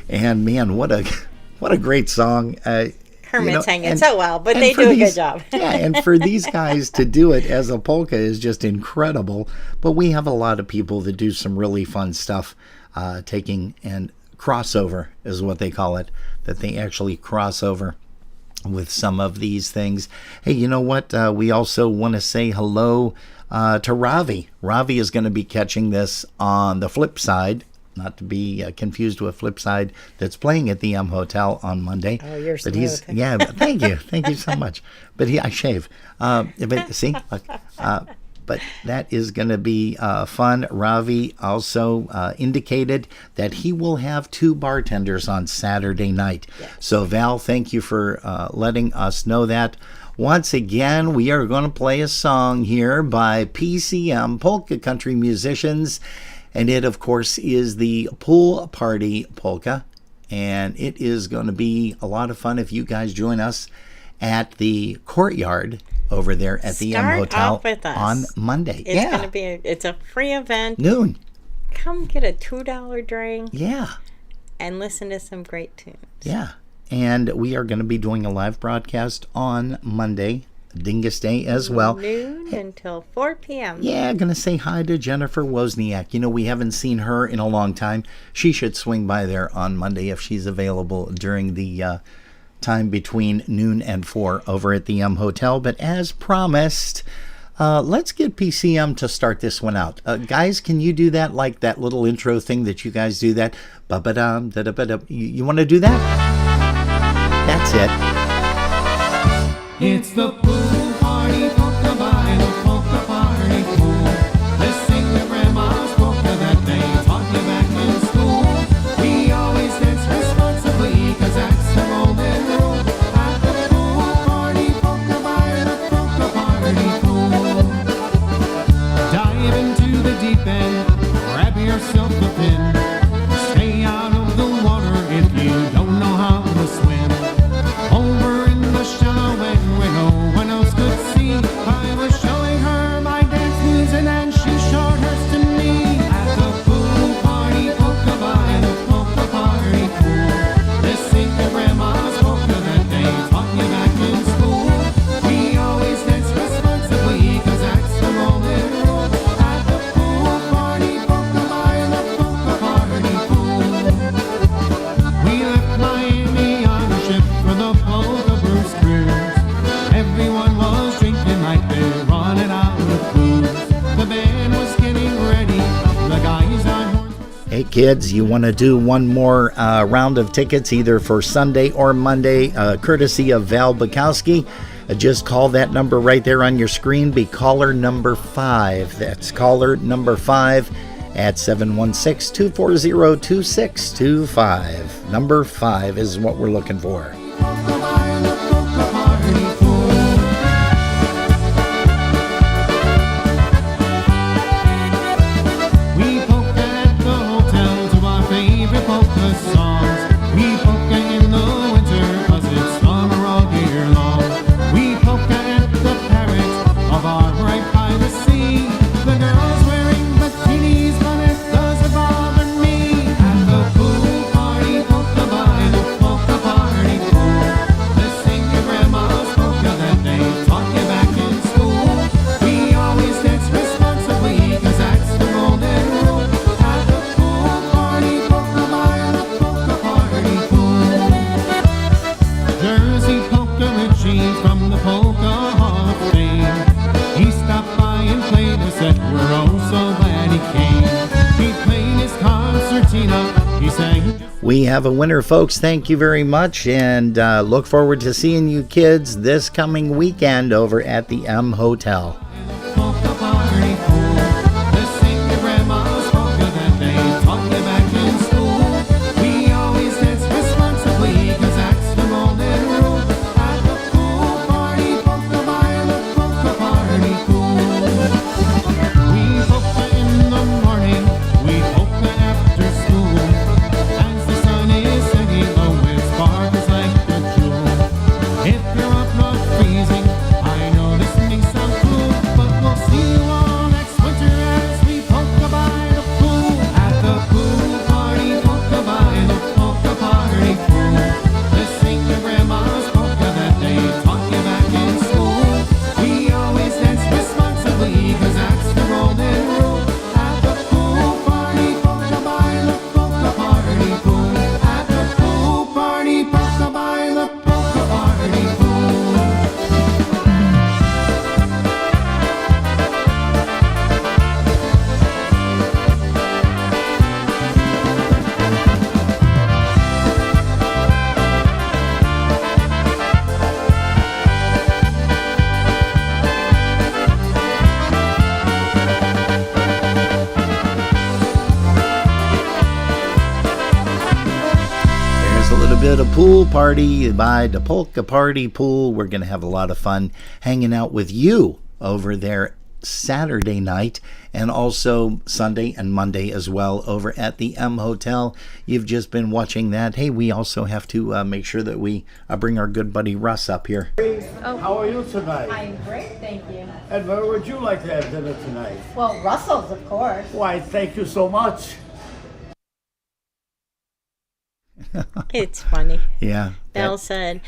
And man, what a great song. Kermit's hanging so well, but they do a good job. Yeah, and for these guys to do it as a polka is just incredible. But we have a lot of people that do some really fun stuff, taking and crossover is what they call it, that they actually cross over with some of these things. Hey, you know what? We also want to say hello to Ravi. Ravi is going to be catching this on the flip side, not to be confused with Flipside, that's playing at the M Hotel on Monday. Oh, you're but smooth. Yeah, thank you so much. But I shave. But see, look, but that is going to be fun. Ravi also indicated that he will have 2 bartenders on Saturday night. Yes. So Val, thank you for letting us know that. Once again, we are going to play a song here by PCM, Polka Country Musicians. And it, of course, is the Pool Party Polka. And it is going to be a lot of fun if you guys join us at the courtyard over there at the M Hotel on Monday. It's going to be it's a free event. Noon. Come get a $2 drink. Yeah. And listen to some great tunes. Yeah. And we are going to be doing a live broadcast on Monday, Dingus Day as well. Noon until 4 p.m. Yeah, going to say hi to Jennifer Wozniak. You know, we haven't seen her in a long time. She should swing by there on Monday if she's available during the time between noon and 4 over at the M Hotel. But as promised, let's get PCM to start this one out. Guys, can you do that, like that little intro thing that you guys do that? Ba-ba-dum, da-da-ba-da. You want to do that? That's it. It's the pool party, polka by the polka party pool. Let's sing the grandma's polka that they taught you back in school. We always dance responsibly, 'cause that's the golden rule. At the pool party, polka by the polka party pool. Dive into the deep end, grab yourself a pin. Stay out of the water if you don't know how to swim. Over in the shallow end where no one else could see, I was showing her my dance moves and then she showed hers to me. At the pool party, polka by the polka party pool. Let's sing the grandma's polka that they taught you back in school. We always dance responsibly, 'cause that's the golden rule. At the pool party, polka by the polka party pool. We left Miami on a ship for the polka Bruce cruise. Everyone was drinking like they're running out of booze. The band was getting ready. The guys on horns were... Hey kids, you want to do one more round of tickets either for Sunday or Monday, courtesy of Val Bukowski? Just call that number right there on your screen. Be caller number 5. That's caller number 5 at 716-240-2625. Number 5 is what we're looking for. Polka by the polka party pool. We polka at the hotel to our favorite polka songs. We polka in the winter 'cause it's summer all year long. We polka at the Parrot of our right by the sea. The girls wearing bikinis, but it doesn't bother me. At the pool party, polka by the polka party pool. Let's sing your grandma's polka that they taught you back in school. We always dance responsibly, 'cause that's the golden rule. At the pool party, polka by the polka party pool. Jersey Polka Richie from the Polka Hall of Fame. He stopped by and played a set. We're oh so glad he came. He played his concertina. He sang. We have a winner, folks. Thank you very much, and look forward to seeing you kids this coming weekend over at the M Hotel. Polka party pool. Let's sing your grandma's polka that they taught you back in school. We always dance responsibly, 'cause that's the golden rule. At the pool party, polka by the polka party pool. We polka in the morning, we polka after school. As the sun is setting low, it sparkles like a jewel. If you're up not freezing, I know this may sound cruel. to the pool party by the Polka Party Pool. We're going to have a lot of fun hanging out with you over there Saturday night and also Sunday and Monday as well over at the M Hotel. You've just been watching that. Hey, we also have to make sure that we bring our good buddy Russ up here. How are you tonight? I'm great, thank you. And where would you like to have dinner tonight? Well, Russell's, of course. Why, thank you so much. It's funny. Yeah. Belle said,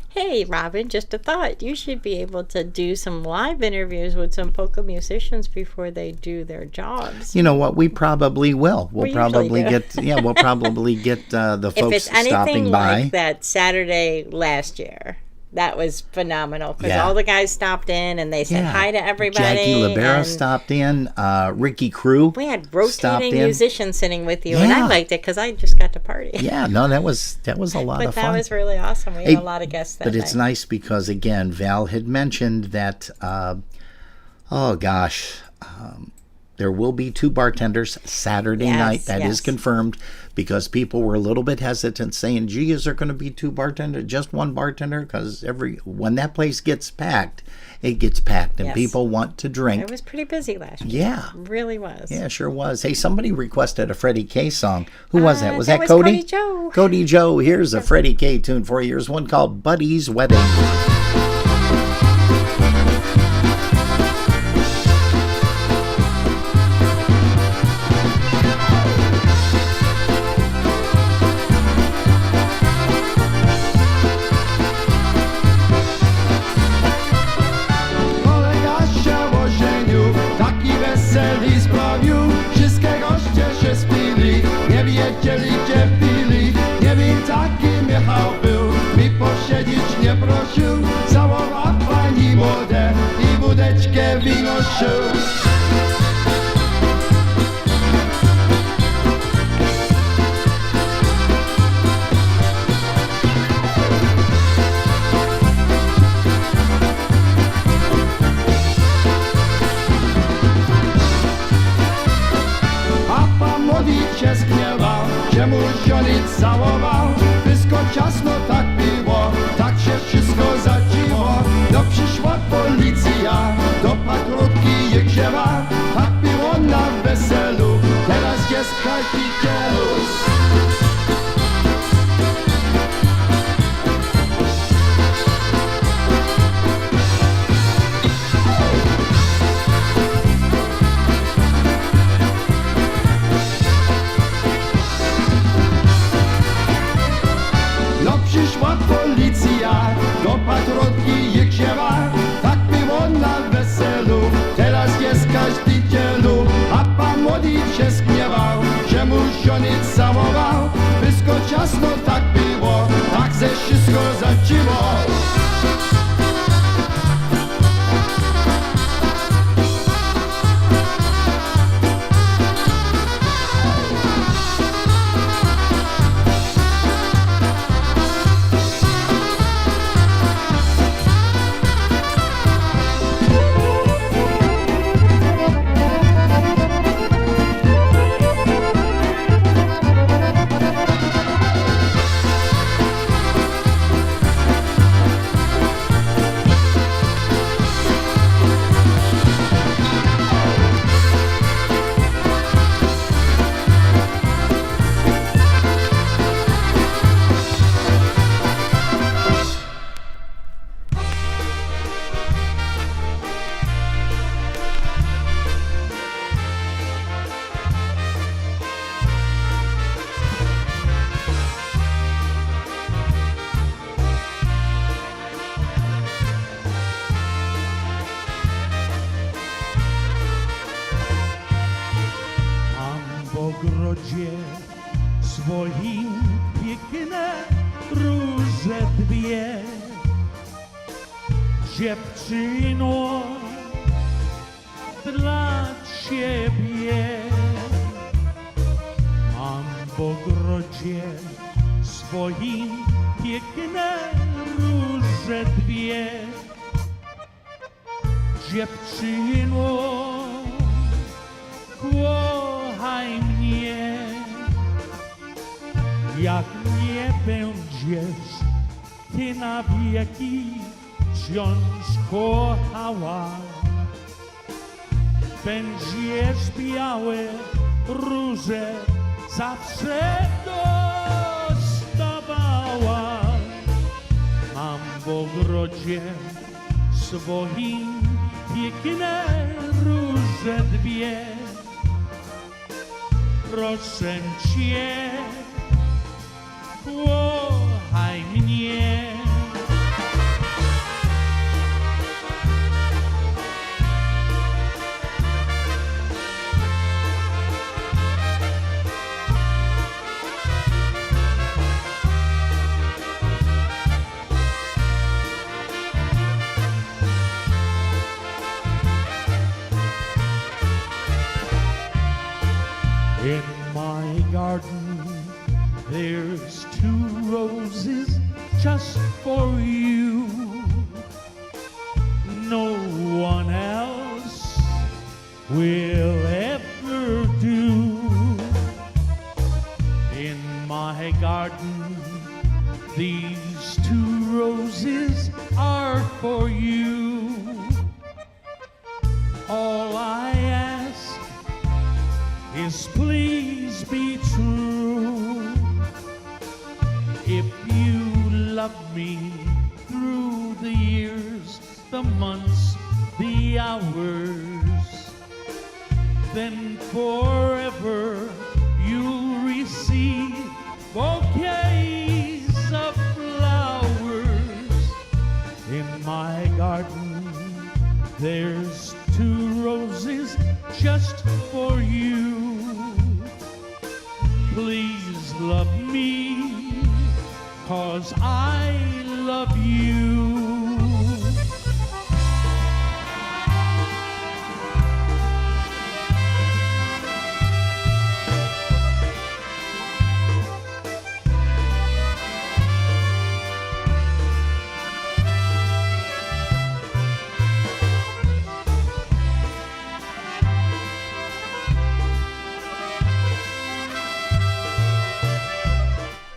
"Hey, Robin, just a thought. You should be able to do some live interviews with some polka musicians before they do their jobs." You know what? We probably will. We'll We probably usually do. We'll probably get the If folks it's anything stopping by. like that Saturday last year, that was phenomenal because Yeah. all the guys stopped in and they said hi to everybody. Jackie Libera and stopped in. Ricky Crew. we had stopped rotating in. musicians sitting with you, and I Yeah. liked it because I just got to party. Yeah, no, that was a lot But of that fun. was really awesome. We Hey, had a lot of guests that But it's night. nice because, again, Val had mentioned that, there will be 2 bartenders Saturday Yes, night. That is yes. confirmed because people were a little bit hesitant saying, gee, is there going to be 2 bartenders, just 1 bartender? Because when that place gets packed, it gets packed and Yes. people want to drink. It was pretty busy last year. Yeah. It really was. Yeah, sure was. Hey, somebody requested a Freddie K song. Who was that? Was that that was Cody? Cody Joe. Cody Joe. Here's a Freddie K tune for you. Here's one called Buddy's Wedding. Kolega się ożenił, taki weseli sprawił. Wszystkie goście się spili, nie wiedzieli gdzie pili. Nie wiem, taki Michał był, mi posiedzieć nie prosił. Całowa pani młode i wódeczkę wynosił. Papa młody się zgniewał, że mu żonic całował. Wszystko ciasno tak było, tak się wszystko zadziło. No przyszła policja, do patrutki je wzięła. Tak było na weselu, teraz jest kazicielu. No przyszła policja, do patrotki je wzięła. Tak było na weselu, teraz jest kazicielu. A pan młody się zgniewał, że mu żonic całował. Wszystko ciasno tak było, tak ze wszystko zaciło. Tam w ogrodzie swoim piękne róże dwie. Dziewczyno, dla ciebie mam w ogrodzie swoim piękne róże dwie. Dziewczyno, kochaj mnie, Jak nie będziesz ty na wieki wciąż kochała, będziesz białe róże zawsze dostawała. Mam w ogrodzie swoim piękne róże dwie. Proszę cię, kochaj mnie. In my garden, there's 2 roses just for you. No one else will ever do. In my garden, these 2 roses are for you. All I ask is please be true. If you love me through the years, the months, the hours, then forever you'll receive bouquets of flowers. In my garden, there's 2 roses just for you. Please love me, 'cause I love you.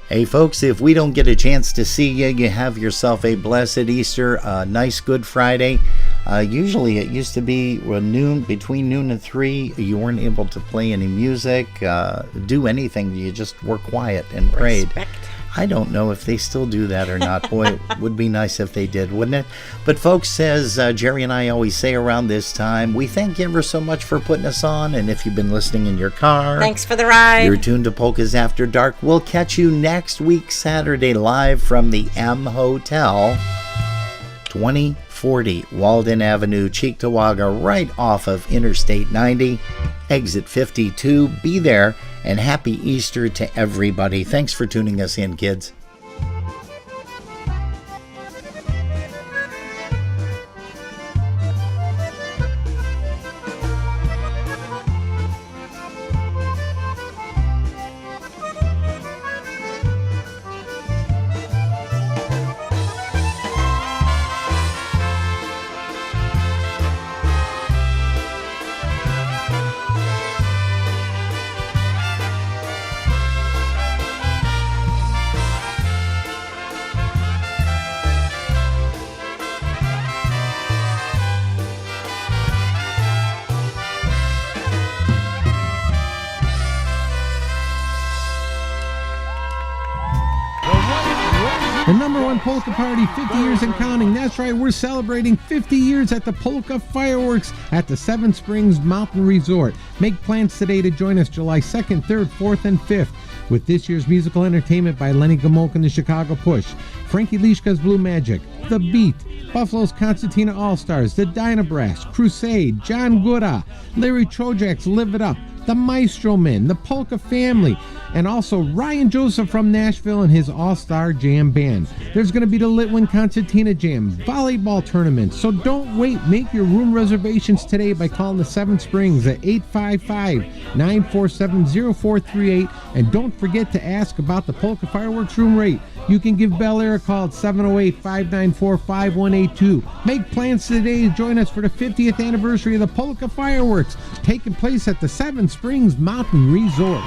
Hey folks, if we don't get a chance to see you, you have yourself a blessed Easter, a nice Good Friday. Usually it used to be between noon and 3, you weren't able to play any music, do anything. You just were quiet and prayed. Respect. I don't know if they still do that or not. Boy, it would be nice if they did, wouldn't it? But folks, says Jerry and I always say around this time, we thank you ever so much for putting us on. And if you've been listening in your car, thanks for the ride. You're tuned to Polkas After Dark. We'll catch you next week, Saturday, live from the M Hotel, 2040 Walden Avenue, Cheektowaga, right off of Interstate 90, exit 52. Be there. And happy Easter to everybody. Thanks for tuning us in, kids. The #1 polka party, 50 years and counting. That's right, we're celebrating 50 years at the Polka Fireworks at the Seven Springs Mountain Resort. Make plans today to join us July 2nd, 3rd, 4th, and 5th with this year's musical entertainment by Lenny Gomolka and the Chicago Push, Frankie Lishka's Blue Magic, The Beat, Buffalo's Concertina All-Stars, the Dynabrass, Crusade, John Gura, Larry Trojak's Live It Up, the Maestro Men, the Polka Family, and also Ryan Joseph from Nashville and his All-Star Jam Band. There's going to be the Litwin Concertina Jam, volleyball tournament, so don't wait. Make your room reservations today by calling the Seven Springs at 855-947-0438, and don't forget to ask about the Polka Fireworks room rate. You can give Bel Air a call at 708-594-5182. Make plans today to join us for the 50th anniversary of the Polka Fireworks, taking place at the Seven Springs Mountain Resort.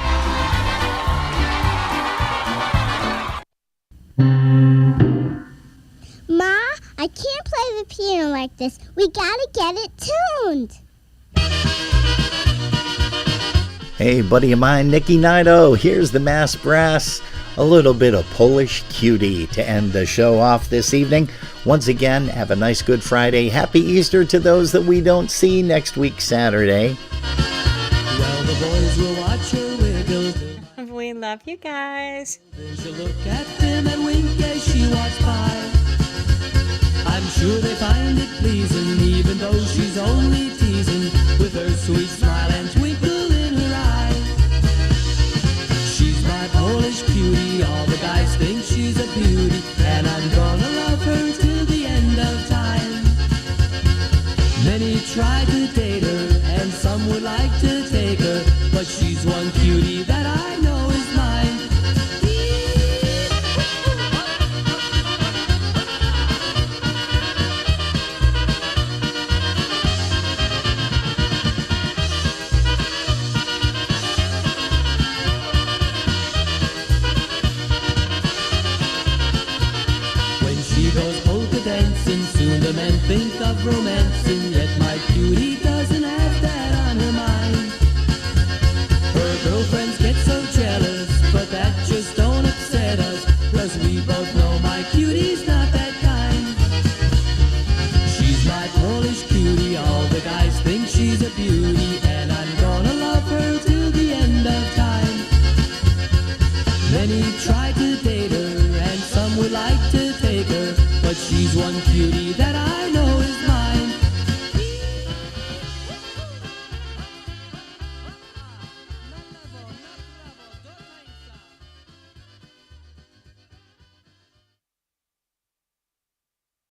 Ma, I can't play the piano like this. We gotta get it tuned. Hey, buddy of mine, Nicky Nido, here's the Mass Brass. A little bit of Polish cutie to end the show off this evening. Once again, have a nice Good Friday. Happy Easter to those that we don't see next week, Saturday. Well, the boys will watch her wiggle. We love you guys. She'll look at him and wink as she walks by. I'm sure they find it pleasing, even though she's only teasing, with her sweet smile and twinkle in her eye. She's my Polish cutie, all the guys think she's a beauty, and I'm gonna love her till the end of time. Many try to date her, and some would like to take her, but she's one cutie that I know is mine. She goes polka dancing, soon the men think of romancing, yet my cutie doesn't have that on her mind. Her girlfriends get so jealous, but that just don't upset us, 'cause we both know my cutie's not that kind. She's my Polish cutie, all the guys think she's a beauty, and I'm gonna love her till the end of time. Many try to date her, and some would like to take her, but she's one cutie that